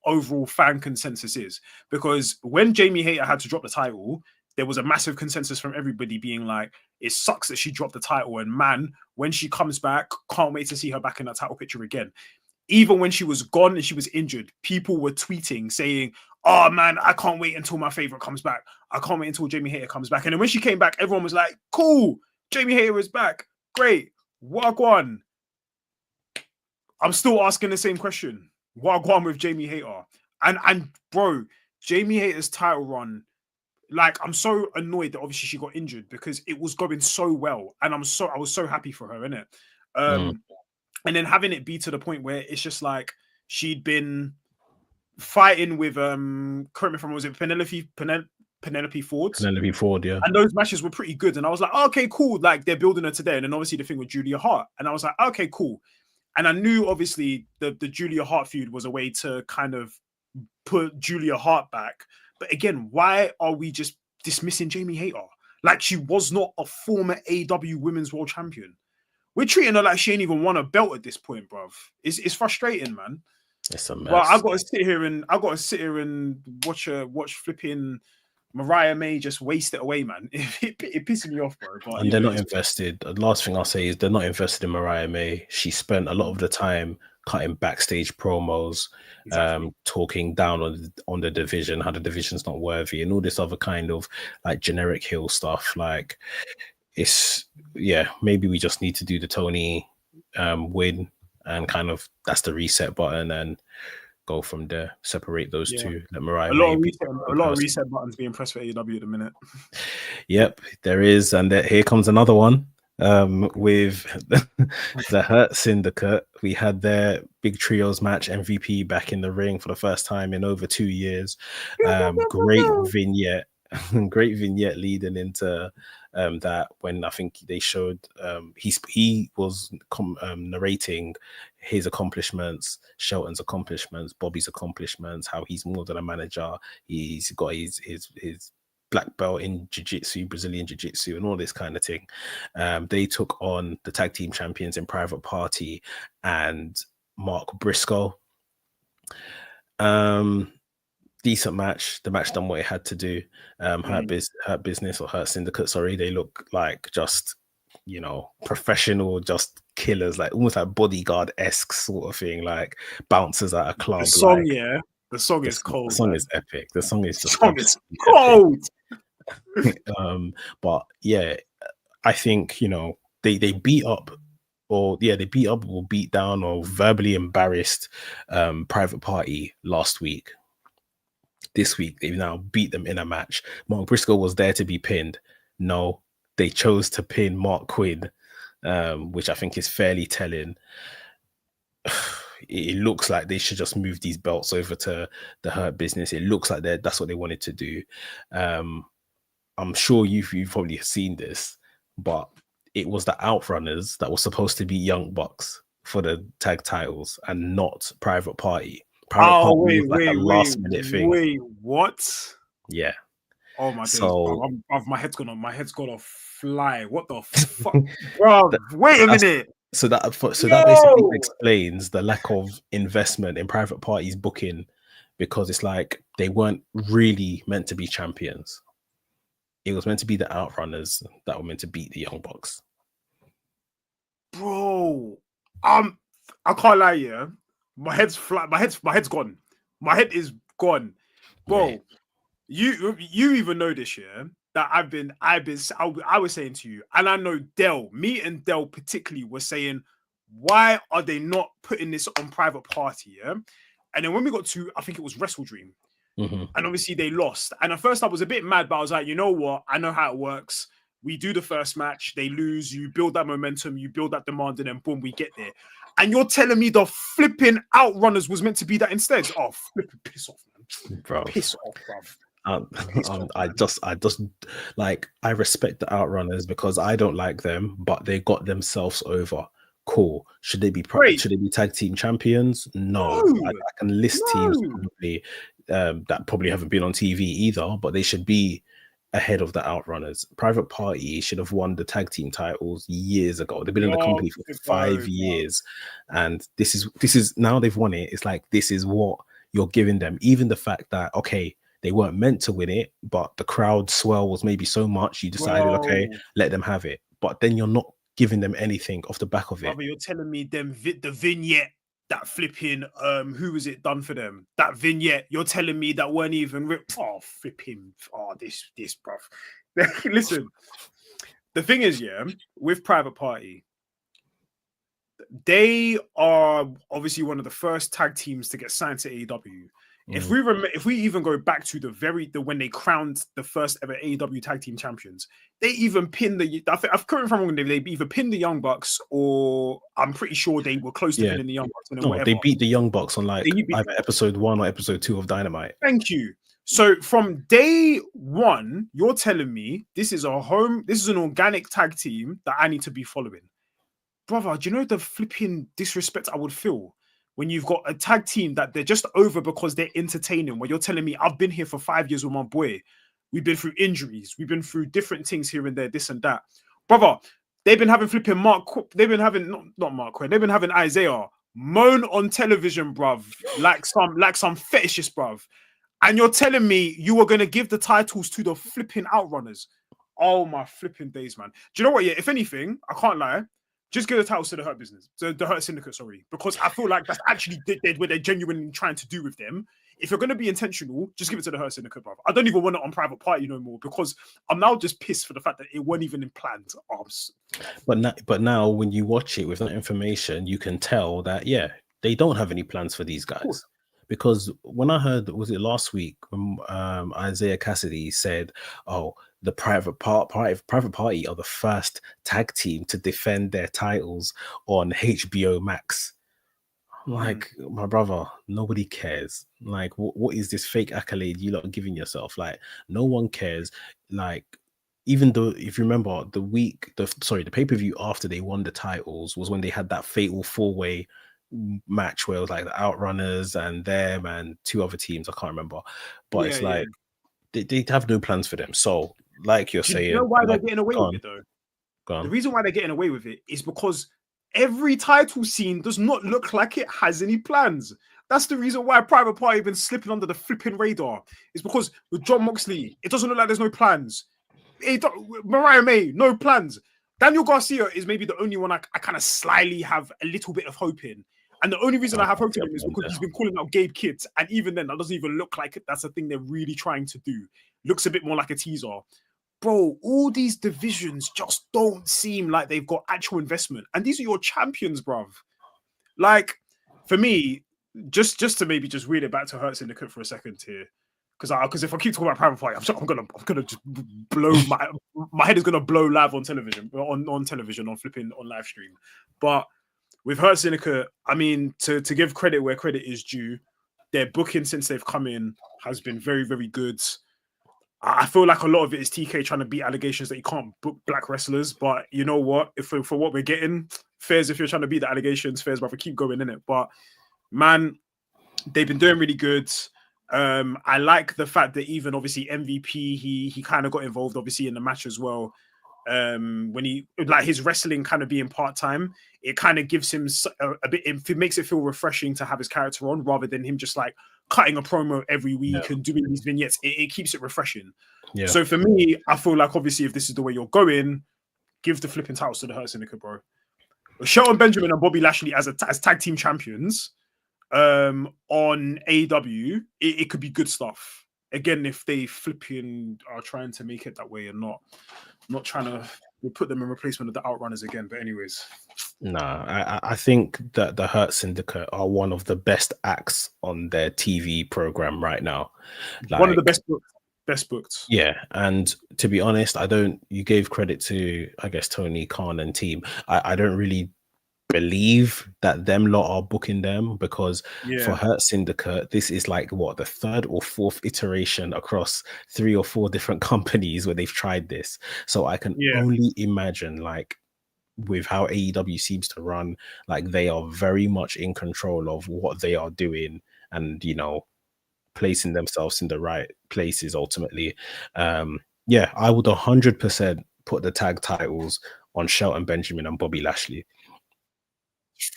overall fan consensus is, because when Jamie Hayter had to drop the title, there was a massive consensus from everybody being like, it sucks that she dropped the title, and man, when she comes back, can't wait to see her back in that title picture again. Even when she was gone and she was injured, people were tweeting saying, oh man, I can't wait until my favorite comes back. I can't wait until Jamie Hayter comes back. And then when she came back, everyone was like, cool, Jamie Hayter is back, great, wagwan. I'm still asking the same question. Wagwan with Jamie Hayter. And bro, Jamie Hayter's title run, like, I'm so annoyed that obviously she got injured because it was going so well. And I was so happy for her, innit? And then having it be to the point where it's just like she'd been fighting with correct me if I'm wrong, was it Penelope Ford? Penelope Ford, yeah. And those matches were pretty good. And I was like, okay, cool. Like, they're building her today. And then obviously the thing with Julia Hart. And I was like, okay, cool. And I knew, obviously, the Julia Hart feud was a way to kind of put Julia Hart back. But again, why are we just dismissing Jamie Hayter? Like, she was not a former AEW Women's World Champion. We're treating her like she ain't even won a belt at this point, bruv. It's frustrating, man. It's a mess. Well, I got to sit here and watch flipping Mariah May just waste it away, man. It pisses me off, bro. But, and they're not invested. The last thing I'll say is they're not invested in Mariah May. She spent a lot of the time cutting backstage promos, talking down on the division, how the division's not worthy, and all this other kind of like generic heel stuff. Like, maybe we just need to do the Tony win, and kind of that's the reset button, and go from there. Separate those two. Let Mariah a lot of reset buttons being pressed for AEW at the minute. Yep, there is, and here comes another one. With the Hurt Syndicate, we had their big trios match, MVP back in the ring for the first time in over 2 years. Great vignette leading into that, when I think they showed he was narrating his accomplishments, Shelton's accomplishments, Bobby's accomplishments, how he's more than a manager. He's got his black belt in jiu-jitsu, Brazilian jiu-jitsu, and all this kind of thing. They took on the tag team champions in Private Party and Mark Briscoe. Decent match. The match done what it had to do. Hurt Business, or Hurt Syndicate, sorry, they look like just, professional, just killers, like almost like bodyguard-esque sort of thing, like bouncers at a club. The song, the song is cold. The song is epic. The song is just cold. But yeah, I think, they beat up they beat up or beat down or verbally embarrassed Private Party last week. This week they've now beat them in a match. Mark Briscoe was there to be pinned. No, they chose to pin Mark Quinn, which I think is fairly telling. It looks like they should just move these belts over to the Hurt Business. It looks like that's what they wanted to do. I'm sure you've probably seen this, but it was the Outrunners that were supposed to be Young Bucks for the tag titles and not Private Party. Wait, last minute thing. Wait, what? Yeah. Oh my days, bro. My head's gonna fly. What the fuck, bro? Wait a minute. So that basically explains the lack of investment in Private Party's booking, because it's like they weren't really meant to be champions. It was meant to be the Outrunners that were meant to beat the Young Bucks. Bro, I can't lie, yeah. My head's flat. My head's gone. My head is gone, bro. Yeah. You even know this, yeah, that I was saying to you, and I know me and Dell particularly were saying, why are they not putting this on Private Party, yeah? And then when we got to, I think it was Wrestle Dream, and obviously they lost. And at first I was a bit mad, but I was like, you know what? I know how it works. We do the first match, they lose, you build that momentum, you build that demand, and then boom, we get there. And you're telling me the flipping Outrunners was meant to be that instead? Oh, flipping piss off, man. Bro. Piss off, bro. I just like, I respect the Outrunners because I don't like them, but they got themselves over. Cool. Should they be tag team champions? No. I can list teams probably that probably haven't been on TV either, but they should be ahead of the Outrunners. Private Party should have won the tag team titles years ago. They've been in the company for 5 years, and this is now they've won it. It's like, this is what you're giving them. Even the fact that, okay, they weren't meant to win it, but the crowd swell was maybe so much you decided, okay, let them have it. But then you're not giving them anything off the back of it. You're telling me the vignette that flipping who was it done for them? That vignette, you're telling me that weren't even ripped. Oh, flipping. Oh, this bruv. Listen, the thing is, yeah, with Private Party, they are obviously one of the first tag teams to get signed to AEW. If we even go back to when they crowned the first ever AEW tag team champions, they even pinned I've correct me if I'm wrong, they either pinned the Young Bucks, or I'm pretty sure they were close to pinning the Young Bucks. No, they beat the Young Bucks on like either episode 1 or episode 2 of Dynamite. Thank you. So from day one, you're telling me this is an organic tag team that I need to be following. Brother, do you know the flipping disrespect I would feel when you've got a tag team that they're just over because they're entertaining, where you're telling me I've been here for 5 years with my boy. We've been through injuries. We've been through different things here and there, this and that. Brother, they've been having flipping they've been having, not Mark Quinn, they've been having Isaiah moan on television, bruv, like some fetishist, bruv. And you're telling me you were going to give the titles to the flipping Outrunners. Oh, my flipping days, man. Do you know what? Yeah, if anything, I can't lie. Just give the titles to the Hurt Business, to the Hurt Syndicate, sorry, because I feel like that's actually what they're genuinely trying to do with them. If you're going to be intentional, just give it to the Hurt Syndicate, bro. I don't even want it on Private Party no more, because I'm now just pissed for the fact that it weren't even in planned arms. But now when you watch it with that information, you can tell that, yeah, they don't have any plans for these guys. Because when I heard, was it last week, when Isaiah Cassidy said, oh, the Private Party are the first tag team to defend their titles on HBO Max. I'm like, my brother, nobody cares. Like, what is this fake accolade you lot are giving yourself? Like, no one cares. Like, even though, if you remember, the pay-per-view after they won the titles was when they had that fatal 4-way match where it was like the Outrunners and them and 2 other teams. I can't remember. But it's like, they have no plans for them. So, like you're saying, you know why they're getting away with it though? The reason why they're getting away with it is because every title scene does not look like it has any plans. That's the reason why Private Party have been slipping under the flipping radar. It's because with Jon Moxley, it doesn't look like there's no plans. Mariah May, no plans. Daniel Garcia is maybe the only one I kind of slyly have a little bit of hope in. And the only reason I have hope in him is because he's been calling out Gabe Kidd. And even then, that doesn't even look like that's a thing they're really trying to do. Looks a bit more like a teaser. bro, all these divisions just don't seem like they've got actual investment. And these are your champions, bruv. Like, for me, just to maybe just read it back to Hurt Syndicate for a second here. Because if I keep talking about Private Party, I'm gonna just blow my head is gonna blow live on television, on flipping on live stream. But with Hurt Syndicate, I mean, to give credit where credit is due, their booking since they've come in has been very, very good. I feel like a lot of it is TK trying to beat allegations that you can't book black wrestlers. But you know what? If for what we're getting, fairs if you're trying to beat the allegations, fairs, but we keep going in it. But man, they've been doing really good. I like the fact that even obviously MVP, he kind of got involved obviously in the match as well. When he like his wrestling kind of being part-time, it kind of gives him a bit, it makes it feel refreshing to have his character on rather than him just like cutting a promo every week and doing these vignettes. It keeps it refreshing. So for me, I feel like obviously if this is the way you're going, give the flipping titles to the Hurt Syndicate, bro. Shelton Benjamin and Bobby Lashley as tag team champions on AEW, it could be good stuff. Again, if they flipping are trying to make it that way and not trying to put them in replacement of the Outrunners again. But anyways, I think that the Hurt Syndicate are one of the best acts on their TV program right now. Like, one of the best booked. Yeah, and to be honest, you gave credit to, I guess, Tony Khan and team. I don't really believe that them lot are booking them, because for Hurt Syndicate, this is like what, the third or fourth iteration across 3 or 4 different companies where they've tried this. So I can only imagine, like, with how AEW seems to run, like they are very much in control of what they are doing and, you know, placing themselves in the right places ultimately. I would 100% put the tag titles on Shelton Benjamin and Bobby Lashley.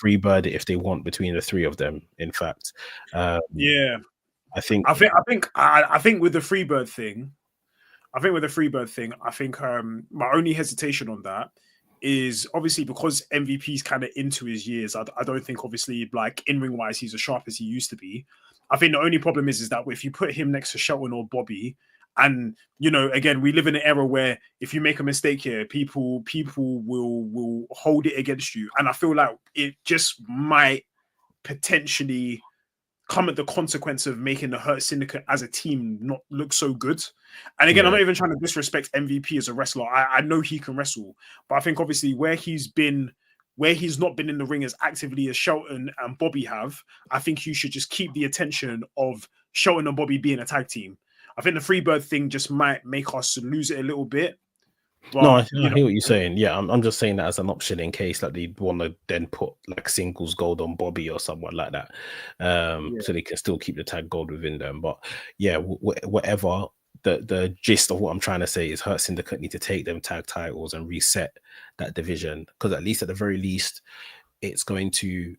Freebird it if they want between the 3 of them. In fact, I think with the Freebird thing, my only hesitation on that is obviously because MVP's kind of into his years. I don't think obviously like in ring wise he's as sharp as he used to be. I think the only problem is that if you put him next to Shelton or Bobby, and you know, again, we live in an era where if you make a mistake here, people will hold it against you, and I feel like it just might potentially come at the consequence of making the Hurt Syndicate as a team not look so good. And again, I'm not even trying to disrespect MVP as a wrestler. I know he can wrestle, but I think obviously where he's not been in the ring as actively as Shelton and Bobby have, I think you should just keep the attention of Shelton and Bobby being a tag team. I think the Freebird thing just might make us lose it a little bit. But, no, I hear what you're saying. Yeah, I'm just saying that as an option in case like they want to then put like singles gold on Bobby or someone like that, so they can still keep the tag gold within them. But yeah, whatever. The gist of what I'm trying to say is Hurt Syndicate need to take them tag titles and reset that division, because at the very least, it's going to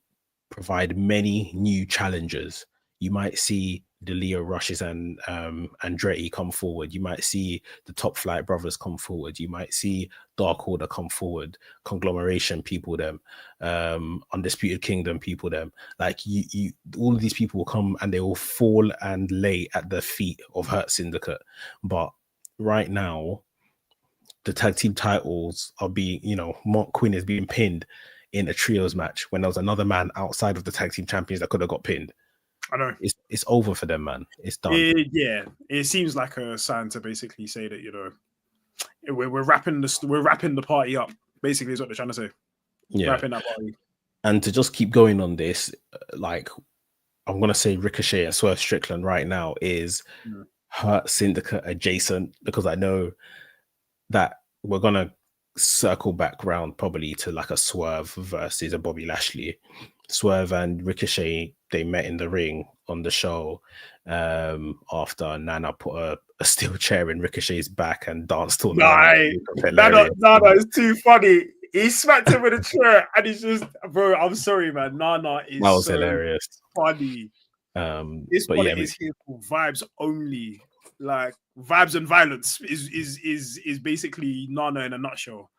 provide many new challengers. You might see the Leo Rushes and Andretti come forward. You might see the Top Flight Brothers come forward. You might see Dark Order come forward, Conglomeration people them, Undisputed Kingdom people them. Like you all of these people will come and they will fall and lay at the feet of Hurt Syndicate. But right now, the tag team titles are being, you know, Mark Quinn is being pinned in a trios match when there was another man outside of the tag team champions that could have got pinned. I know it's over for them, man. It's done. It seems like a sign to basically say that, you know, we're wrapping the party up. Basically, is what they're trying to say. Yeah, wrapping that party. And to just keep going on this, like I'm gonna say Ricochet and Swerve Strickland right now is Hurt Syndicate adjacent, because I know that we're gonna circle back round probably to like a Swerve versus a Bobby Lashley. Swerve and Ricochet, they met in the ring on the show after Nana put a steel chair in Ricochet's back and danced all night. Nana is too funny. He smacked him with a chair and he's just, bro, I'm sorry, man. Nana is that was so hilarious. Funny. This one is here for vibes only. Like vibes and violence is basically Nana in a nutshell.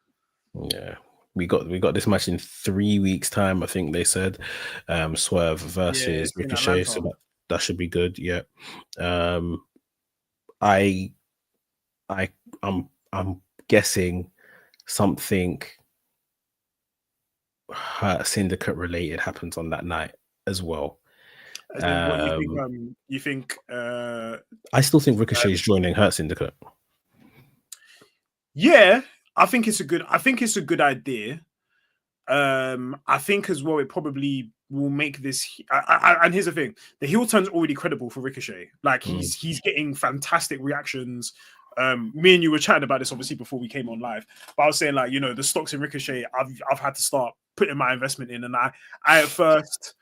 Yeah. We got this match in 3 weeks' time, I think they said. Swerve versus Ricochet, so that should be good. Yeah. I'm I'm guessing something Hurt Syndicate related happens on that night as well. As in, what you think? You think? I still think Ricochet is joining Hurt Syndicate. Yeah, I think it's a good idea. I think as well, it probably will make this. And here's the thing: the heel turn's already credible for Ricochet. Like he's getting fantastic reactions. Me and you were chatting about this obviously before we came on live, but I was saying, like, you know, the stocks in Ricochet, I've had to start putting my investment in, and I at first.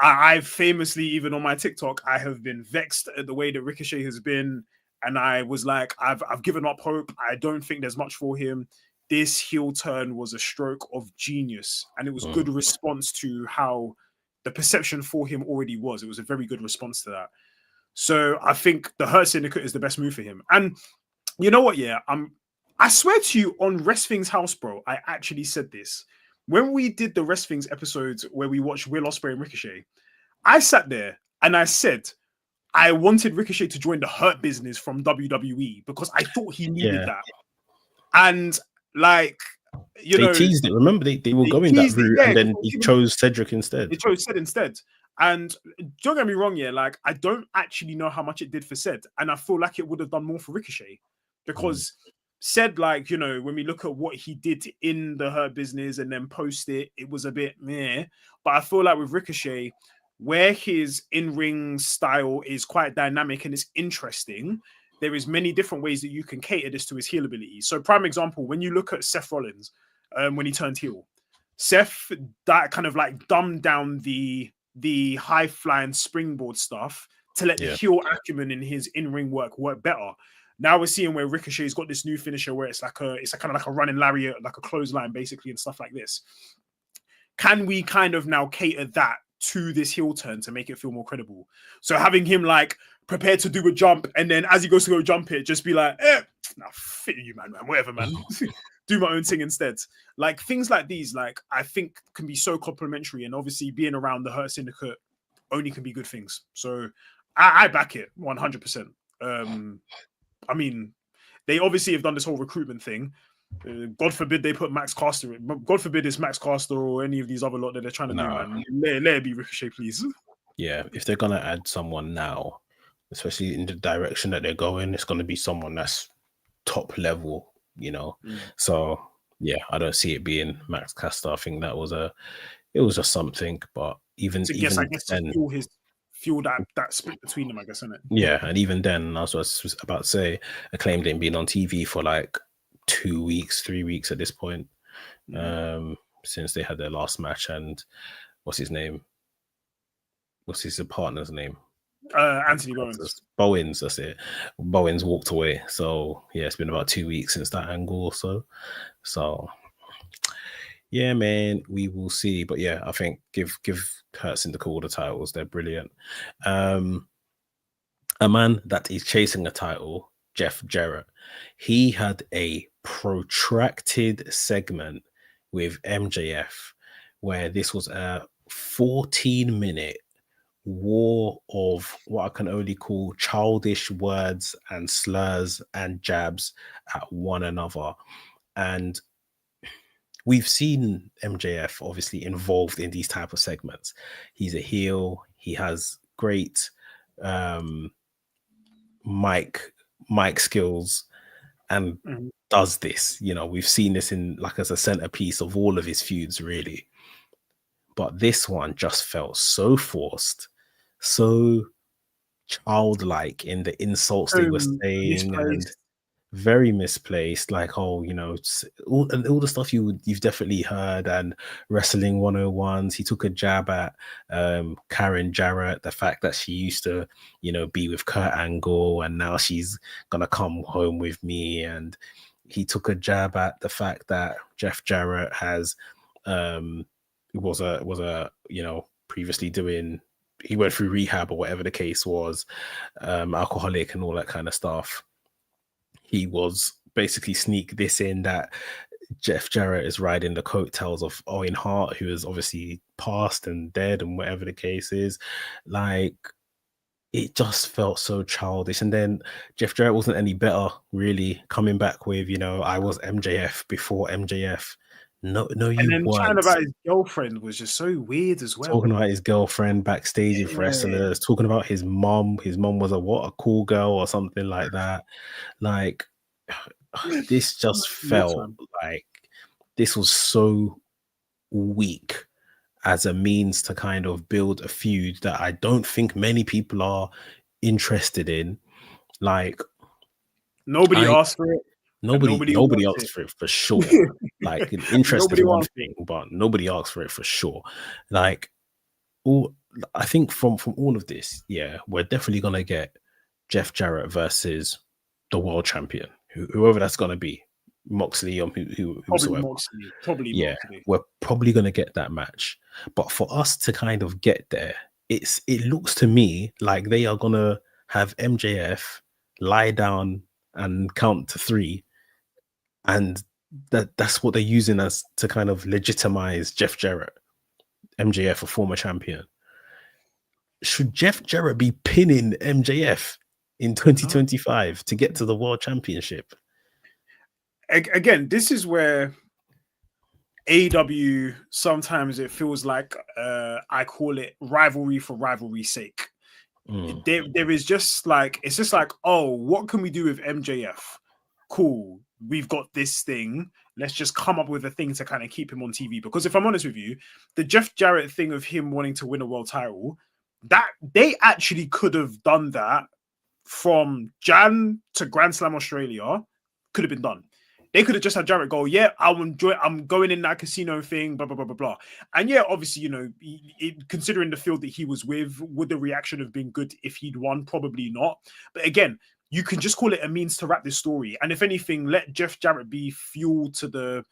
I famously, even on my TikTok, I have been vexed at the way that Ricochet has been, and I was like, I've given up hope. I don't think there's much for him. This heel turn was a stroke of genius, and it was a good response to how the perception for him already was. It was a very good response to that. So I think the Hurt Syndicate is the best move for him. And you know what? Yeah, I swear to you, on Wrestling's House, bro, I actually said this. When we did the Wrestling's episodes where we watched Will Ospreay and Ricochet, I sat there and I said I wanted Ricochet to join the Hurt Business from WWE because I thought he needed that. And like, they teased it. Remember, they were going that route, and then he chose Cedric instead. They chose Ced instead. And don't get me wrong, yeah, like, I don't actually know how much it did for Ced, and I feel like it would have done more for Ricochet because Ced, like, you know, when we look at what he did in the Hurt Business and then post it, it was a bit meh. But I feel like with Ricochet, where his in-ring style is quite dynamic and it's interesting, there is many different ways that you can cater this to his heel ability. So prime example, when you look at Seth Rollins, when he turned heel, Seth that kind of like dumbed down the high-flying springboard stuff to let the heel acumen in his in-ring work better. Now we're seeing where Ricochet's got this new finisher where it's kind of like a running lariat, like a clothesline basically, and stuff like this. Can we kind of now cater that to this heel turn to make it feel more credible? So having him like prepared to do a jump, and then as he goes to go jump it, just be like, nah, fit you, man, whatever, man. Do my own thing instead. Like things like these, like I think can be so complimentary, and obviously being around the Hurt Syndicate only can be good things. So I back it 100%. I mean, they obviously have done this whole recruitment thing. God forbid they put Max Caster in. God forbid it's Max Caster or any of these other lot that they're trying to do, man. Let it be Ricochet, please. Yeah, if they're gonna add someone now, especially in the direction that they're going, it's gonna be someone that's top level, you know. So yeah, I don't see it being Max Caster. I think it was just something, but even then, to fuel that split between them, I guess, isn't it? Yeah, and even then, I was about to say, Acclaimed ain't been on TV for like 2 weeks, 3 weeks at this point, since they had their last match. And what's his name? What's his partner's name? Anthony Bowens. Bowens, that's it. Bowens walked away. So yeah, it's been about 2 weeks since that angle or so. So yeah, man, we will see. But yeah, I think give Hurt Syndicate all the titles. They're brilliant. A man that is chasing a title, Jeff Jarrett, he had a protracted segment with MJF where this was a 14-minute war of what I can only call childish words and slurs and jabs at one another. And we've seen MJF obviously involved in these type of segments. He's a heel. He has great mic skills and does this. You know, we've seen this in like as a centerpiece of all of his feuds, really. But this one just felt so forced, so childlike in the insults they were saying, and very misplaced. Like, oh, you know, all the stuff you've definitely heard. And Wrestling 101s, he took a jab at Karen Jarrett, the fact that she used to, you know, be with Kurt Angle, and now she's gonna come home with me. And he took a jab at the fact that Jeff Jarrett has was a you know, previously he went through rehab or whatever the case was, alcoholic and all that kind of stuff. He was basically sneak this in that Jeff Jarrett is riding the coattails of Owen Hart, who is obviously passed and dead and whatever the case is. Like, it just felt so childish. And then Jeff Jarrett wasn't any better, really, coming back with, I was MJF before MJF. No, And you then chatting weren't. about his girlfriend was just so weird as well. Talking about his girlfriend backstage with wrestlers, talking about his mom. His mom was a cool girl or something like that. Like, this just felt like this was so weak as a means to kind of build a feud that I don't think many people are interested in. Like, nobody asked for it. Nobody asked for it for sure. Like, an interest is one thing, but nobody asked for it for sure. Like, I think from all of this, we're definitely gonna get Jeff Jarrett versus the world champion, whoever that's gonna be, Moxley or whosoever. Probably Moxley. We're probably gonna get that match. But for us to kind of get there, it looks to me like they are gonna have MJF lie down and count to 3, and that's what they're using as to kind of legitimize Jeff Jarrett, MJF, a former champion. Should Jeff Jarrett be pinning MJF in 2025 to get to the world championship? Again, this is where AEW, sometimes it feels like I call it rivalry for rivalry's sake. There is just like, it's just like, oh, what can we do with MJF? Cool, we've got this thing. Let's just come up with a thing to kind of keep him on TV. Because if I'm honest with you, the Jeff Jarrett thing of him wanting to win a world title, that they actually could have done that from Jan to Grand Slam Australia. Could have been done. They could have just had Jarrett go, yeah, I'm going in that casino thing, blah, blah, blah, blah, blah. And yeah, obviously, considering the field that he was with, would the reaction have been good if he'd won? Probably not. But again, you can just call it a means to wrap this story. And if anything, let Jeff Jarrett be fuel to the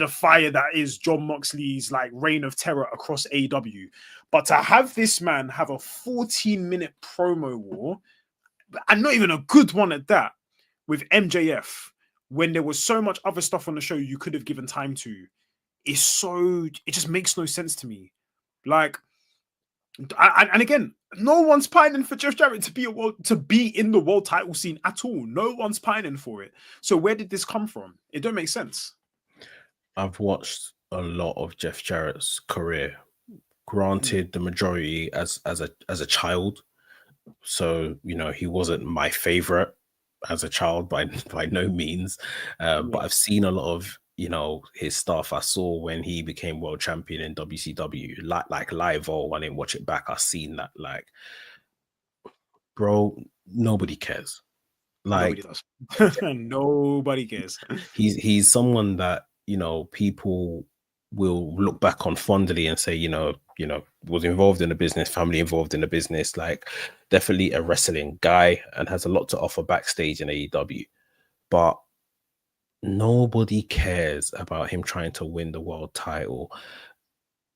fire that is Jon Moxley's like reign of terror across AEW. But to have this man have a 14-minute promo war, and not even a good one at that, with MJF, when there was so much other stuff on the show you could have given time to, it just makes no sense to me. Like, and again, no one's pining for Jeff Jarrett to be in the world title scene at all. No one's pining for it. So where did this come from? It don't make sense. I've watched a lot of Jeff Jarrett's career. Granted, the majority as a child. So, he wasn't my favorite as a child by no means. But I've seen a lot of, his stuff. I saw when he became world champion in WCW, like live, or I didn't watch it back. I've seen that. Like, bro, nobody cares. Like, nobody does. Nobody cares. He's someone that, people will look back on fondly and say, was involved in the business, family involved in the business, like definitely a wrestling guy and has a lot to offer backstage in AEW. But nobody cares about him trying to win the world title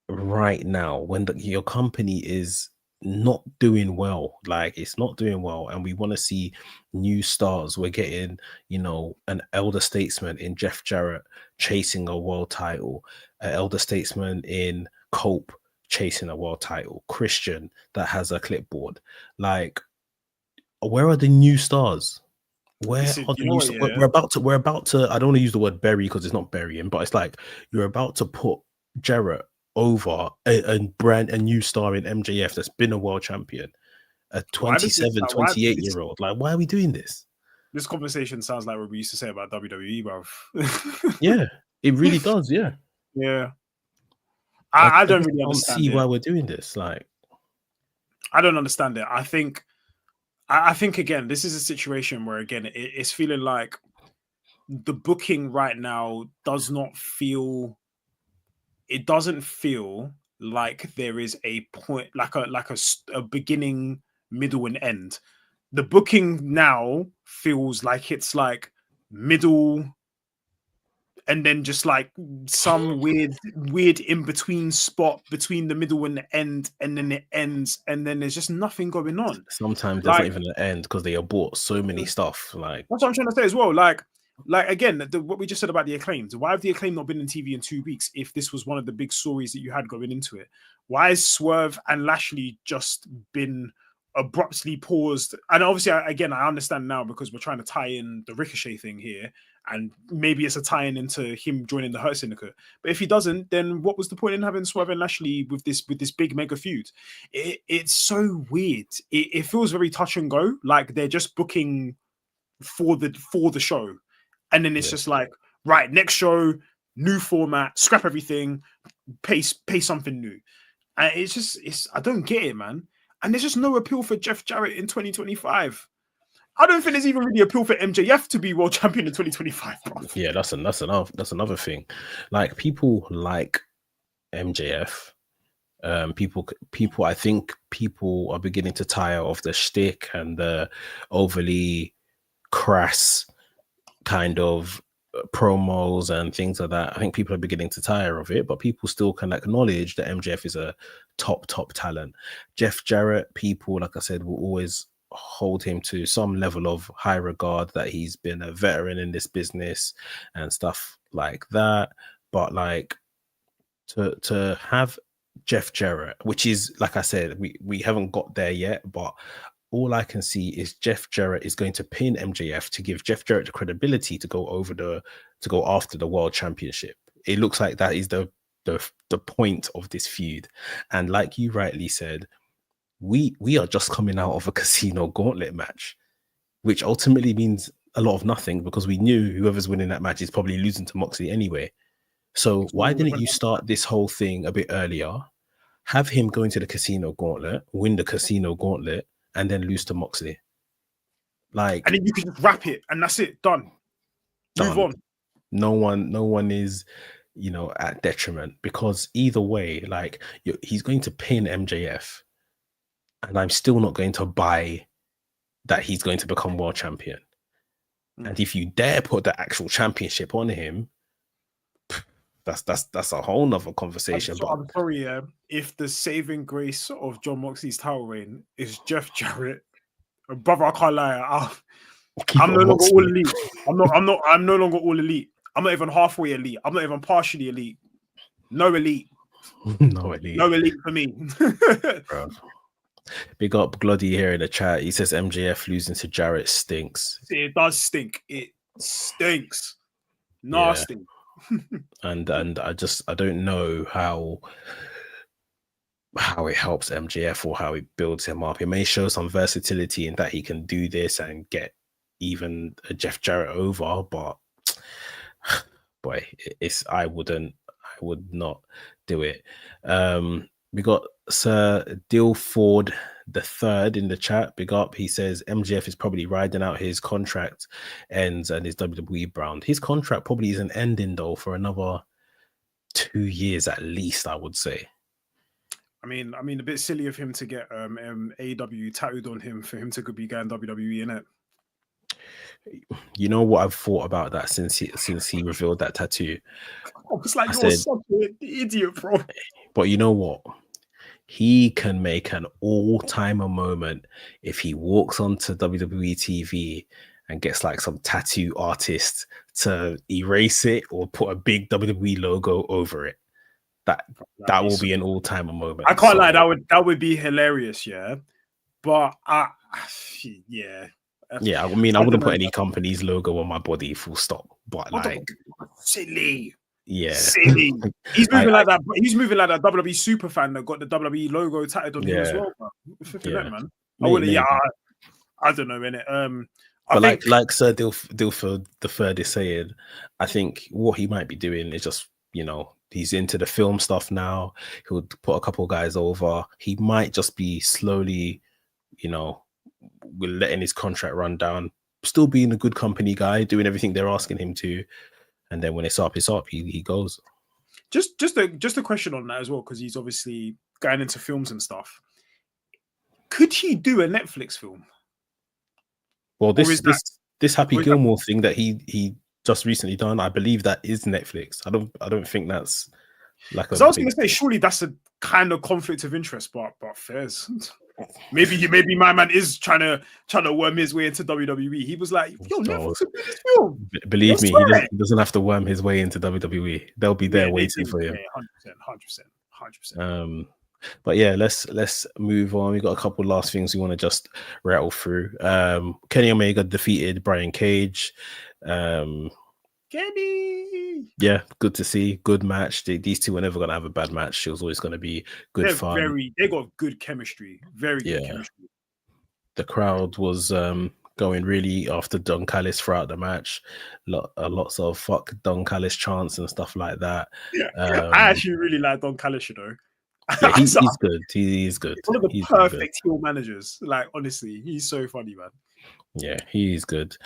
right now when your company is not doing well. Like, it's not doing well, and we want to see new stars. We're getting, an elder statesman in Jeff Jarrett chasing a world title, an elder statesman in Cope chasing a world title, Christian that has a clipboard. Like, where are the new stars? Where are the new stars? We're about to, I don't want to use the word bury because it's not burying, but it's like you're about to put Jarrett over a new star in MJF that's been a world champion, a 27, 28-year-old. Like, why are we doing this? This conversation sounds like what we used to say about WWE, bro. Yeah, it really does. Yeah. Yeah. I don't really understand see why we're doing this. Like, I don't understand it. I think again, this is a situation where, again, it's feeling like the booking right now doesn't feel like there is a point, like a beginning, middle, and end. The booking now feels like it's like middle, and then just like some weird in between spot between the middle and the end, and then it ends, and then there's just nothing going on. Sometimes there's not even an end because they abort so many stuff. Like, that's what I'm trying to say as well. Like again, what we just said about the Acclaimed. Why have the Acclaimed not been in TV in 2 weeks if this was one of the big stories that you had going into it? Why has Swerve and Lashley just been abruptly paused. And obviously, I understand now because we're trying to tie in the Ricochet thing here, and maybe it's a tie-in into him joining the Hurt Syndicate. But if he doesn't, then what was the point in having Swerve and Lashley with this big mega feud? It's so weird. It feels very touch and go, like they're just booking for the show, and then it's just like, right, next show, new format, scrap everything, pay something new. And it's I don't get it, man. And there's just no appeal for Jeff Jarrett in 2025. I don't think there's even really appeal for MJF to be world champion in 2025, bro. Yeah, that's another thing. Like, people like MJF. I think people are beginning to tire of the shtick and the overly crass kind of promos and things like that. I think people are beginning to tire of it, but people still can acknowledge that MJF is a top talent. Jeff Jarrett, people, like I said, will always hold him to some level of high regard, that he's been a veteran in this business and stuff like that. But like, to have Jeff Jarrett, which is, like I said, we haven't got there yet, but all I can see is Jeff Jarrett is going to pin MJF to give Jeff Jarrett the credibility to go after the world championship. It looks like that is the point of this feud. And like you rightly said, we are just coming out of a casino gauntlet match, which ultimately means a lot of nothing, because we knew whoever's winning that match is probably losing to Moxley anyway. So why didn't you start this whole thing a bit earlier? Have him go into the casino gauntlet, win the casino gauntlet, and then lose to Moxley. Like, and then you can just wrap it, and that's it. Done. Move on. No one is, at detriment, because either way, like, he's going to pin MJF, and I'm still not going to buy that he's going to become world champion. And if you dare put the actual championship on him, that's a whole nother conversation. I'm sorry, if the saving grace of Jon Moxley's title reign is Jeff Jarrett, brother, I can't lie. I'm no longer all elite. I'm no longer all elite. I'm not even halfway elite. I'm not even partially elite. No elite. No elite. No elite for me. Bro. Big up Gloddy here in the chat. He says MJF losing to Jarrett stinks. It does stink. It stinks. Nasty. Yeah. and I don't know how it helps MJF or how it builds him up. It may show some versatility in that he can do this and get even a Jeff Jarrett over, but boy, I would not do it. We got Sir Dilford the Third in the chat. Big up. He says MJF is probably riding out his contract ends and his WWE brand. His contract probably isn't ending though for another 2 years at least, I would say. I mean, a bit silly of him to get AEW tattooed on him for him to be going WWE, innit? You know what I've thought about that since he revealed that tattoo. I was like, you're such an idiot, bro. But you know what? He can make an all-timer moment if he walks onto WWE TV and gets like some tattoo artist to erase it or put a big WWE logo over it. That will be an all-timer moment. I can't lie, that would be hilarious, yeah. But yeah. Yeah, I mean, I wouldn't put any company's logo on my body, full stop. But like, silly. Yeah, silly. He's moving like that. He's moving like that WWE super fan that got the WWE logo tatted on him as well. Man. I wouldn't. Yeah, I don't know, innit? But like Sir Dilford the Third is saying, I think what he might be doing is just, he's into the film stuff now. He'll put a couple of guys over. He might just be slowly, we're letting his contract run down, still being a good company guy, doing everything they're asking him to. And then when it's up, he goes. Just a question on that as well, because he's obviously going into films and stuff. Could he do a Netflix film? Well, this Happy Gilmore thing that he just recently done, I believe that is Netflix. I don't think that's like. Because I was going to say, surely that's a kind of conflict of interest, but fairs. Maybe my man is trying to worm his way into WWE. He was like, "Yo, Netflix could do this film." Believe me, he doesn't have to worm his way into WWE. They'll be there waiting for him. 100%. But yeah, let's move on. We got a couple last things we want to just rattle through. Kenny Omega defeated Brian Cage. Kenny. Yeah, good to see. Good match. These two were never gonna have a bad match. It was always gonna be good fun. They got good chemistry. Very good chemistry. The crowd was going really after Don Callis throughout the match. Lots of fuck Don Callis chants and stuff like that. Yeah, I actually really like Don Callis, you know. Yeah, he's good. He's good. One of the perfect heel managers. Like, honestly, he's so funny, man. Yeah, he's good.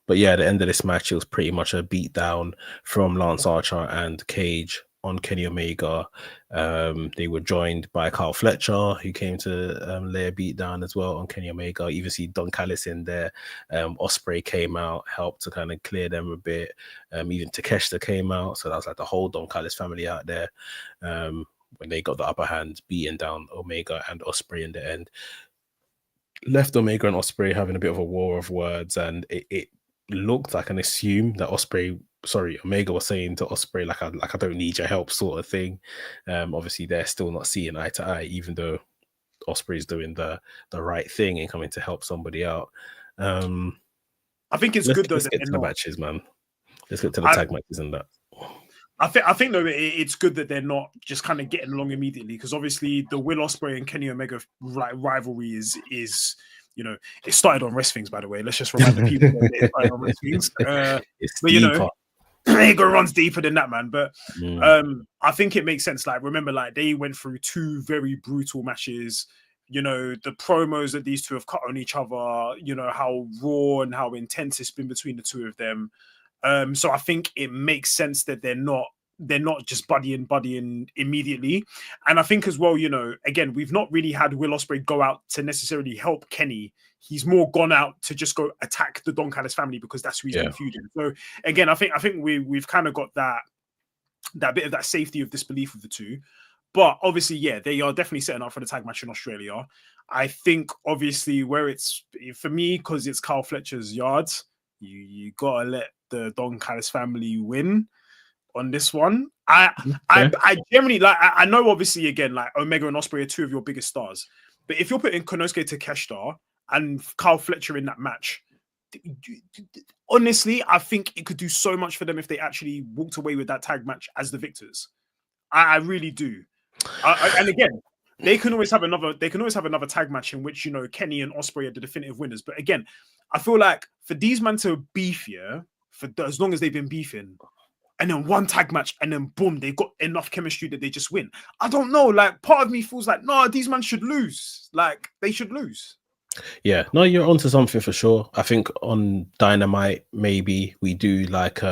But yeah, at the end of this match, it was pretty much a beatdown from Lance Archer and Cage on Kenny Omega. They were joined by Carl Fletcher, who came to lay a beatdown as well on Kenny Omega. You even see Don Callis in there. Ospreay came out, helped to kind of clear them a bit. Even Takeshita came out. So that was like the whole Don Callis family out there. When they got the upper hand, beating down Omega and Ospreay in the end. Left Omega and Ospreay having a bit of a war of words, and it looked like an assume that Omega was saying to Ospreay like I don't need your help sort of thing. Obviously they're still not seeing eye to eye, even though Ospreay's doing the right thing and coming to help somebody out. I think it's good though. Let's get to the matches, man. Let's get to the tag matches and that. I think though it's good that they're not just kind of getting along immediately, because obviously the Will Ospreay and Kenny Omega rivalry is you know, it started on Wrestling's, by the way. Let's just remind the people that it started on Wrestling's. But you know, it runs deeper than that, man. But I think it makes sense. Like, remember, like they went through two very brutal matches. You know, the promos that these two have cut on each other. You know how raw and how intense it's been between the two of them. So I think it makes sense that they're not just buddying immediately. And I think as well, you know, again, we've not really had Will Ospreay go out to necessarily help Kenny. He's more gone out to just go attack the Don Callis family because that's who he's been feuding. So again, I think we've kind of got that bit of that safety of disbelief with the two. But obviously, yeah, they are definitely setting up for the tag match in Australia. I think obviously where it's for me, because it's Carl Fletcher's yards, you gotta let the Don Callis family win on this one. I generally like. I know obviously again like Omega and Ospreay are two of your biggest stars, but if you're putting Konosuke Takeshita and Carl Fletcher in that match, honestly, I think it could do so much for them if they actually walked away with that tag match as the victors. I really do. And again, they can always have another tag match in which, you know, Kenny and Ospreay are the definitive winners. But again, I feel like for these men to beef here for as long as they've been beefing, and then one tag match, and then boom, they got enough chemistry that they just win. I don't know. Like, part of me feels like, no, these men should lose. Like, they should lose. Yeah, no, you're onto something for sure. I think on Dynamite, maybe we do like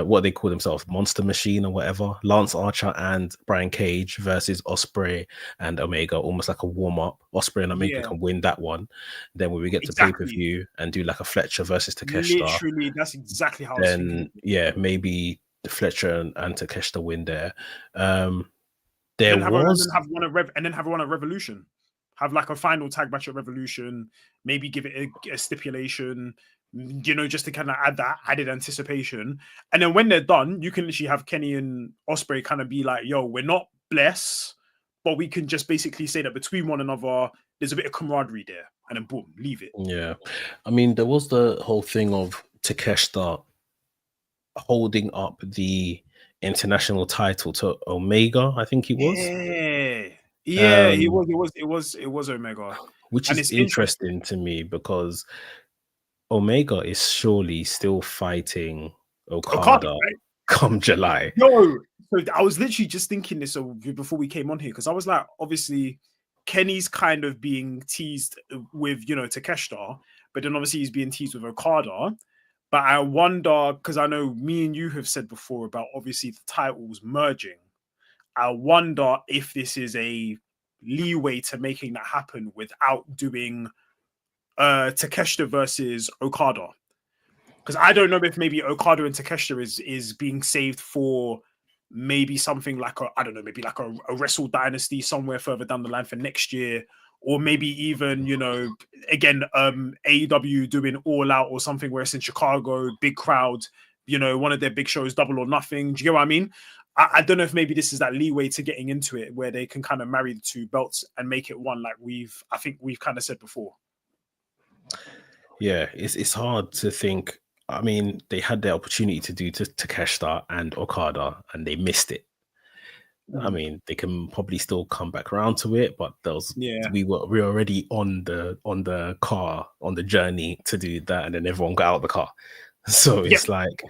what they call themselves, Monster Machine or whatever. Lance Archer and Brian Cage versus Ospreay and Omega, almost like a warm up. Ospreay and Omega can win that one. Then when we get to pay-per-view and do like a Fletcher versus Takeshita, literally, that's exactly how. Then maybe the Fletcher and Takeshita win there. And then have one at Revolution. Have like a final tag match at Revolution. Maybe give it a stipulation. You know, just to kind of add that added anticipation. And then when they're done, you can literally have Kenny and Ospreay kind of be like, yo, we're not blessed, but we can just basically say that between one another, there's a bit of camaraderie there. And then boom, leave it. Yeah. I mean, there was the whole thing of Takeshita holding up the international title to Omega, I think he was. Yeah, it was Omega. Which is interesting to me because Omega is surely still fighting Okada right? Come July. No, so I was literally just thinking this before we came on here, because I was like, obviously, Kenny's kind of being teased with, you know, Takeshita, but then obviously he's being teased with Okada. But I wonder, because I know me and you have said before about obviously the titles merging. I wonder if this is a leeway to making that happen without doing Takeshita versus Okada, because I don't know if maybe Okada and Takeshita is being saved for maybe something like a Wrestle Dynasty somewhere further down the line for next year, or maybe even, you know, again, AEW doing All Out or something where it's in Chicago, big crowd, you know, one of their big shows, Double or Nothing. Do you get what I mean? I don't know if maybe this is that leeway to getting into it where they can kind of marry the two belts and make it one, like I think we've kind of said before. Yeah, it's hard to think. I mean, they had the opportunity to do to Takeshita and Okada, and they missed it. I mean, they can probably still come back around to it, but we're already on the journey to do that, and then everyone got out of the car. So it's like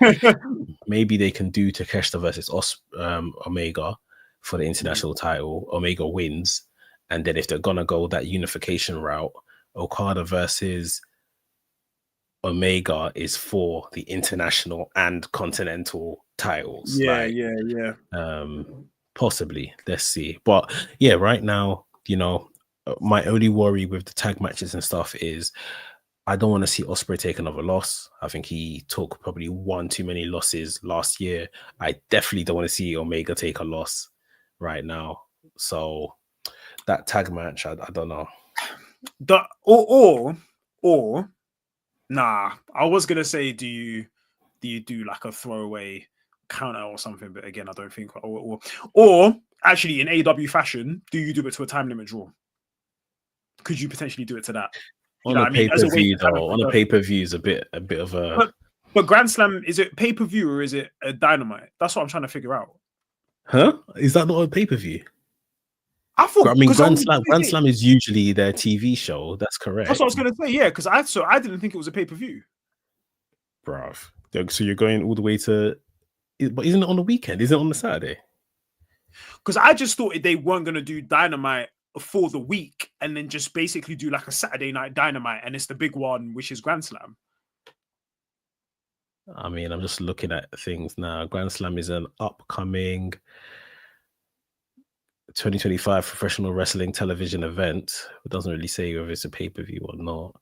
maybe they can do Takeshita versus Omega for the international title. Omega wins, and then if they're gonna go that unification route, Okada versus Omega is for the international and continental titles. Possibly. Let's see. But yeah, right now, my only worry with the tag matches and stuff is I don't want to see Ospreay take another loss. I think he took probably one too many losses last year. I definitely don't want to see Omega take a loss right now. So that tag match, I don't know. Or nah, I was gonna say, do you do like a throwaway counter or something? But again, I don't think. Or actually, in AEW fashion, do you do it to a time limit draw? Could you potentially do it to that? On a pay-per-view, though, on a pay-per-view is a bit of a. But Grand Slam, is it pay-per-view or is it a Dynamite? That's what I'm trying to figure out. Huh? Is that not a pay-per-view? I mean, Grand Slam is usually their TV show. That's correct. That's what I was going to say. Yeah, because I didn't think it was a pay-per-view. Bruv. So you're going all the way to, but isn't it on the weekend? Isn't it on the Saturday? Because I just thought they weren't going to do Dynamite for the week and then just basically do like a Saturday night Dynamite, and it's the big one, which is Grand Slam. I mean, I'm just looking at things now. Grand Slam is an upcoming 2025 professional wrestling television event. It doesn't really say whether it's a pay-per-view or not.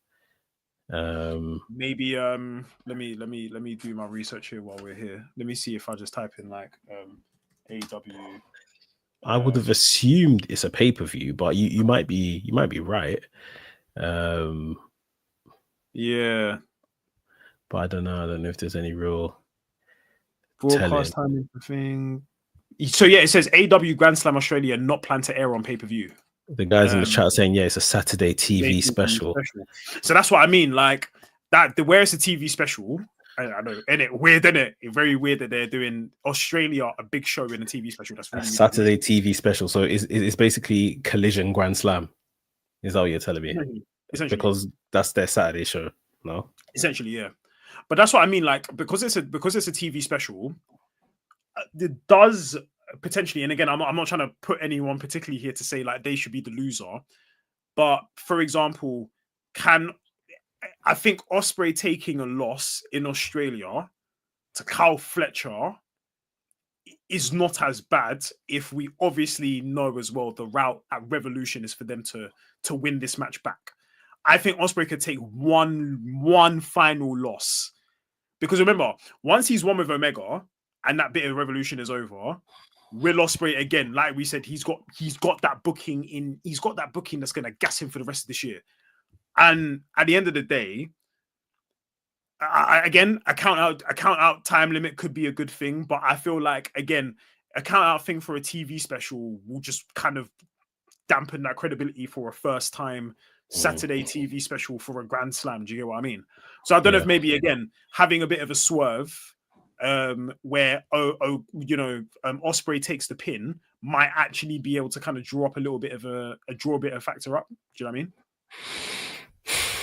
Maybe let me do my research here while we're here. Let me see if I just type in like AEW. I would have assumed it's a pay-per-view, but you might be right. Yeah, but I don't know if there's any real broadcast timing thing. So yeah, it says AEW Grand Slam Australia not planned to air on pay-per-view. The guys in the chat saying, yeah, it's a Saturday TV special. So that's what I mean. Like that, where it's a TV special. I know, isn't it weird? Isn't it? It's very weird that they're doing Australia a big show in a TV special. That's really Saturday TV special. So it's basically Collision Grand Slam. Is that what you're telling me? Essentially, because that's their Saturday show. No, essentially, yeah. But that's what I mean. Like because it's a TV special, it does potentially. And again, I'm not trying to put anyone particularly here to say like they should be the loser. But for example, I think Ospreay taking a loss in Australia to Kyle Fletcher is not as bad if we obviously know as well the route at Revolution is for them to win this match back. I think Ospreay could take one final loss. Because remember, once he's won with Omega and that bit of Revolution is over, Will Ospreay again, like we said, he's got that booking that's gonna gas him for the rest of this year. And at the end of the day, a count out time limit could be a good thing, but I feel like again, a count out thing for a TV special will just kind of dampen that credibility for a first time Saturday TV special for a Grand Slam. Do you get what I mean? So I don't know if maybe again having a bit of a swerve, where Ospreay takes the pin might actually be able to kind of draw a bit of factor up. Do you know what I mean?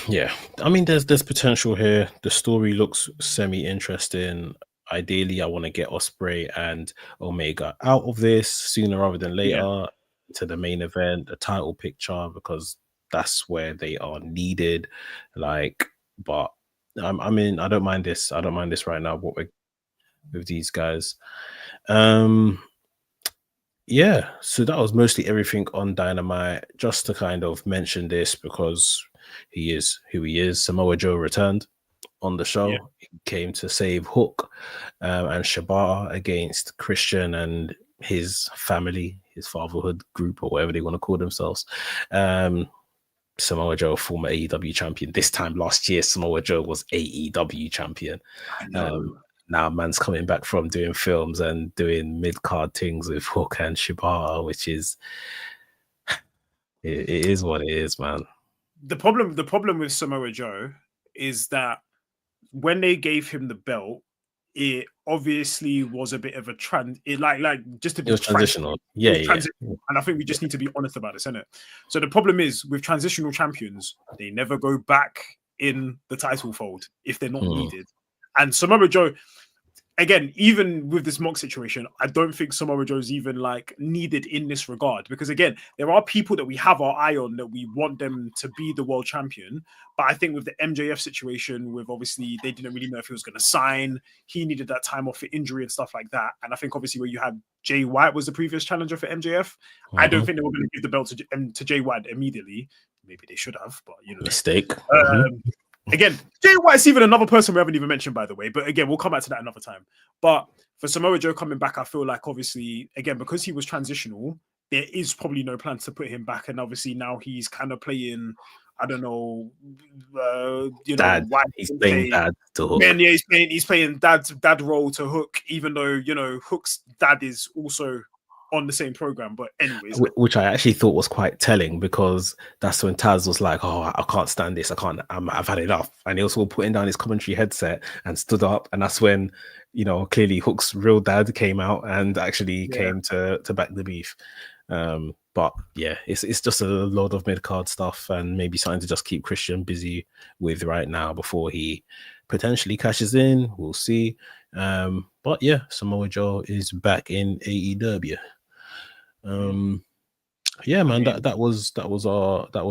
Yeah, I mean, there's potential here. The story looks semi-interesting. Ideally, I want to get Ospreay and Omega out of this sooner rather than later to the main event, the title picture, because that's where they are needed. But I mean, I don't mind this. I don't mind this right now. What we're with these guys. Yeah, so that was mostly everything on Dynamite. Just to kind of mention this because he is who he is. Samoa Joe returned on the show. He came to save Hook and Shibata against Christian and his family, his fatherhood group, or whatever they want to call themselves. Samoa Joe, former AEW champion. This time last year, Samoa Joe was AEW champion. now man's coming back from doing films and doing mid-card things with Hook and Shibata, which is it is what it is, man. The problem with Samoa Joe is that when they gave him the belt, it obviously was a bit of a just to be transitional. Yeah. And I think we just need to be honest about this, innit? So the problem is with transitional champions, they never go back in the title fold if they're not needed. And Samoa Joe, again, even with this Mox situation, I don't think Samoa Joe's even like needed in this regard, because again, there are people that we have our eye on that we want them to be the world champion. But I think with the MJF situation, with obviously they didn't really know if he was going to sign, he needed that time off for injury and stuff like that. And I think obviously where you had Jay White was the previous challenger for MJF, I don't think they were going to give the belt to Jay White immediately. Maybe they should have, but you know, mistake. Again, Jay White's even another person we haven't even mentioned, by the way. But again, we'll come back to that another time. But for Samoa Joe coming back, I feel like obviously, again, because he was transitional, there is probably no plans to put him back. And obviously now he's kind of playing, I don't know, dad. He's playing dad to Hook. Man, yeah, he's playing dad role to Hook, even though, you know, Hook's dad is also on the same program. But anyways, which I actually thought was quite telling, because that's when Taz was like, "Oh, I can't stand this. I've had enough." And he was all putting down his commentary headset and stood up. And that's when, you know, clearly Hook's real dad came out and actually came to back the beef. But yeah, it's just a lot of mid-card stuff and maybe something to just keep Christian busy with right now before he potentially cashes in. We'll see. But yeah, Samoa Joe is back in AEW. Yeah, man, that was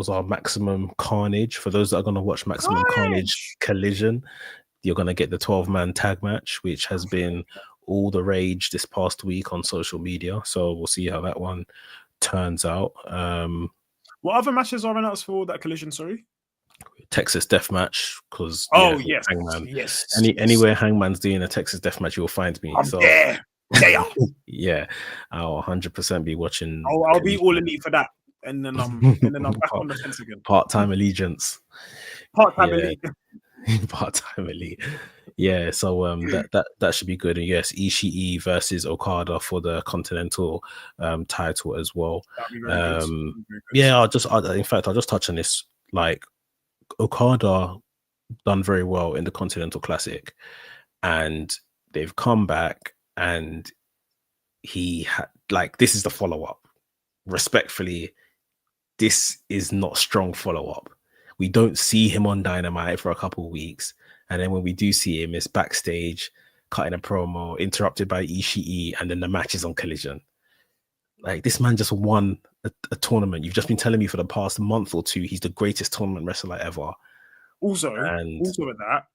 our Maximum Carnage. For those that are gonna watch Maximum Carnage Collision, you're gonna get the 12-man tag match, which has been all the rage this past week on social media. So we'll see how that one turns out. What other matches are announced for that Collision? Sorry. Texas Death Match, because yes, Hangman. Yes. Anywhere Hangman's doing a Texas Death Match, you'll find me. Yeah, I'll 100% be watching. I'll be all elite for that, and then I'm back on the fence again. Part-time allegiance. Part-time elite. Part-time elite. Yeah, so that should be good. And yes, Ishii versus Okada for the Continental title as well. Yeah, I'll just touch on this. Like, Okada done very well in the Continental Classic, and they've come back, and he had, like, this is the follow-up. Respectfully, this is not strong follow-up. We don't see him on Dynamite for a couple of weeks, and then when we do see him, it's backstage cutting a promo, interrupted by Ishii, and then the match is on Collision. Like, this man just won a tournament. You've just been telling me for the past month or two he's the greatest tournament wrestler ever. Also with that,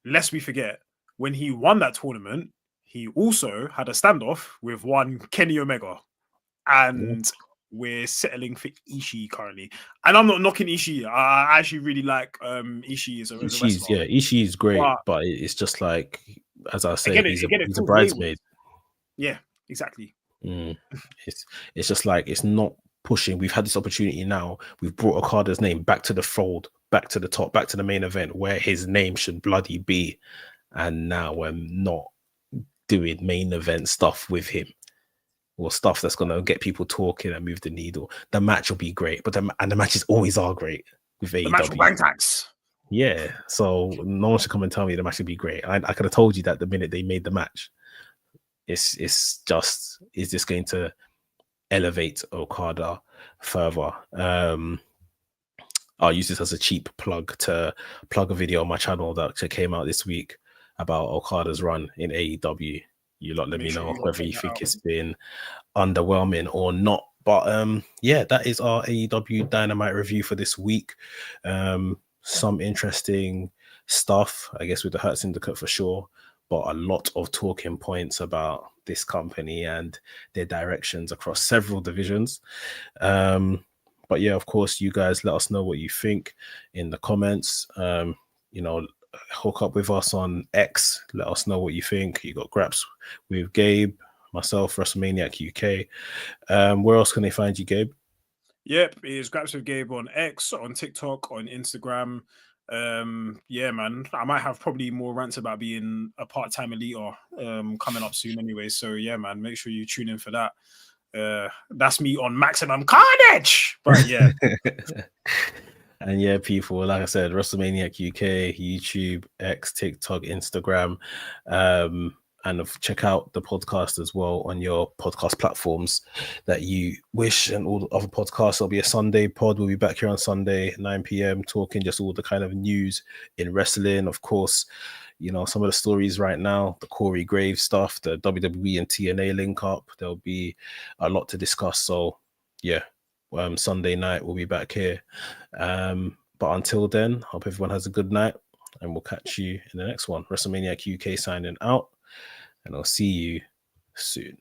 lest we forget, when he won that tournament, he also had a standoff with one Kenny Omega. And we're settling for Ishii currently. And I'm not knocking Ishii. I actually really like Ishii as a wrestler. Yeah, Ishii is great, but it's just like, as I say, he's a bridesmaid. Yeah, exactly. It's just like, it's not pushing. We've had this opportunity now. We've brought Okada's name back to the fold, back to the top, back to the main event where his name should bloody be. And now we're not doing main event stuff with him, or stuff that's going to get people talking and move the needle. The match will be great, but the matches always are great with AEW. The match will bang tax. Yeah, so no one should come and tell me the match will be great. I could have told you that the minute they made the match. It's just, is this going to elevate Okada further? I'll use this as a cheap plug to plug a video on my channel that came out this week about Okada's run in AEW. You lot let me know whether you think it's been underwhelming or not. But yeah, that is our AEW Dynamite review for this week. Some interesting stuff, I guess, with the Hurt Syndicate for sure, but a lot of talking points about this company and their directions across several divisions. But yeah, of course, you guys let us know what you think in the comments. You know, hook up with us on X. Let us know what you think. You got Graps with Gabe, myself, WrestleManiac UK. Where else can they find you, Gabe? Yep, it's Graps with Gabe on X, on TikTok, on Instagram. Yeah, man, I might have probably more rants about being a part-time elite coming up soon anyway. So yeah, man, make sure you tune in for that. That's me on Maximum Carnage. But yeah. And yeah, people, like I said, WrestleManiac UK, YouTube, X, TikTok, Instagram, and check out the podcast as well on your podcast platforms that you wish. And all the other podcasts, there'll be a Sunday pod. We'll be back here on Sunday, 9 p.m, talking just all the kind of news in wrestling. Of course, you know, some of the stories right now, the Corey Graves stuff, the WWE and TNA link up. There'll be a lot to discuss. So yeah, Sunday night we'll be back here. But until then, hope everyone has a good night, and we'll catch you in the next one. WrestleManiac UK signing out, and I'll see you soon.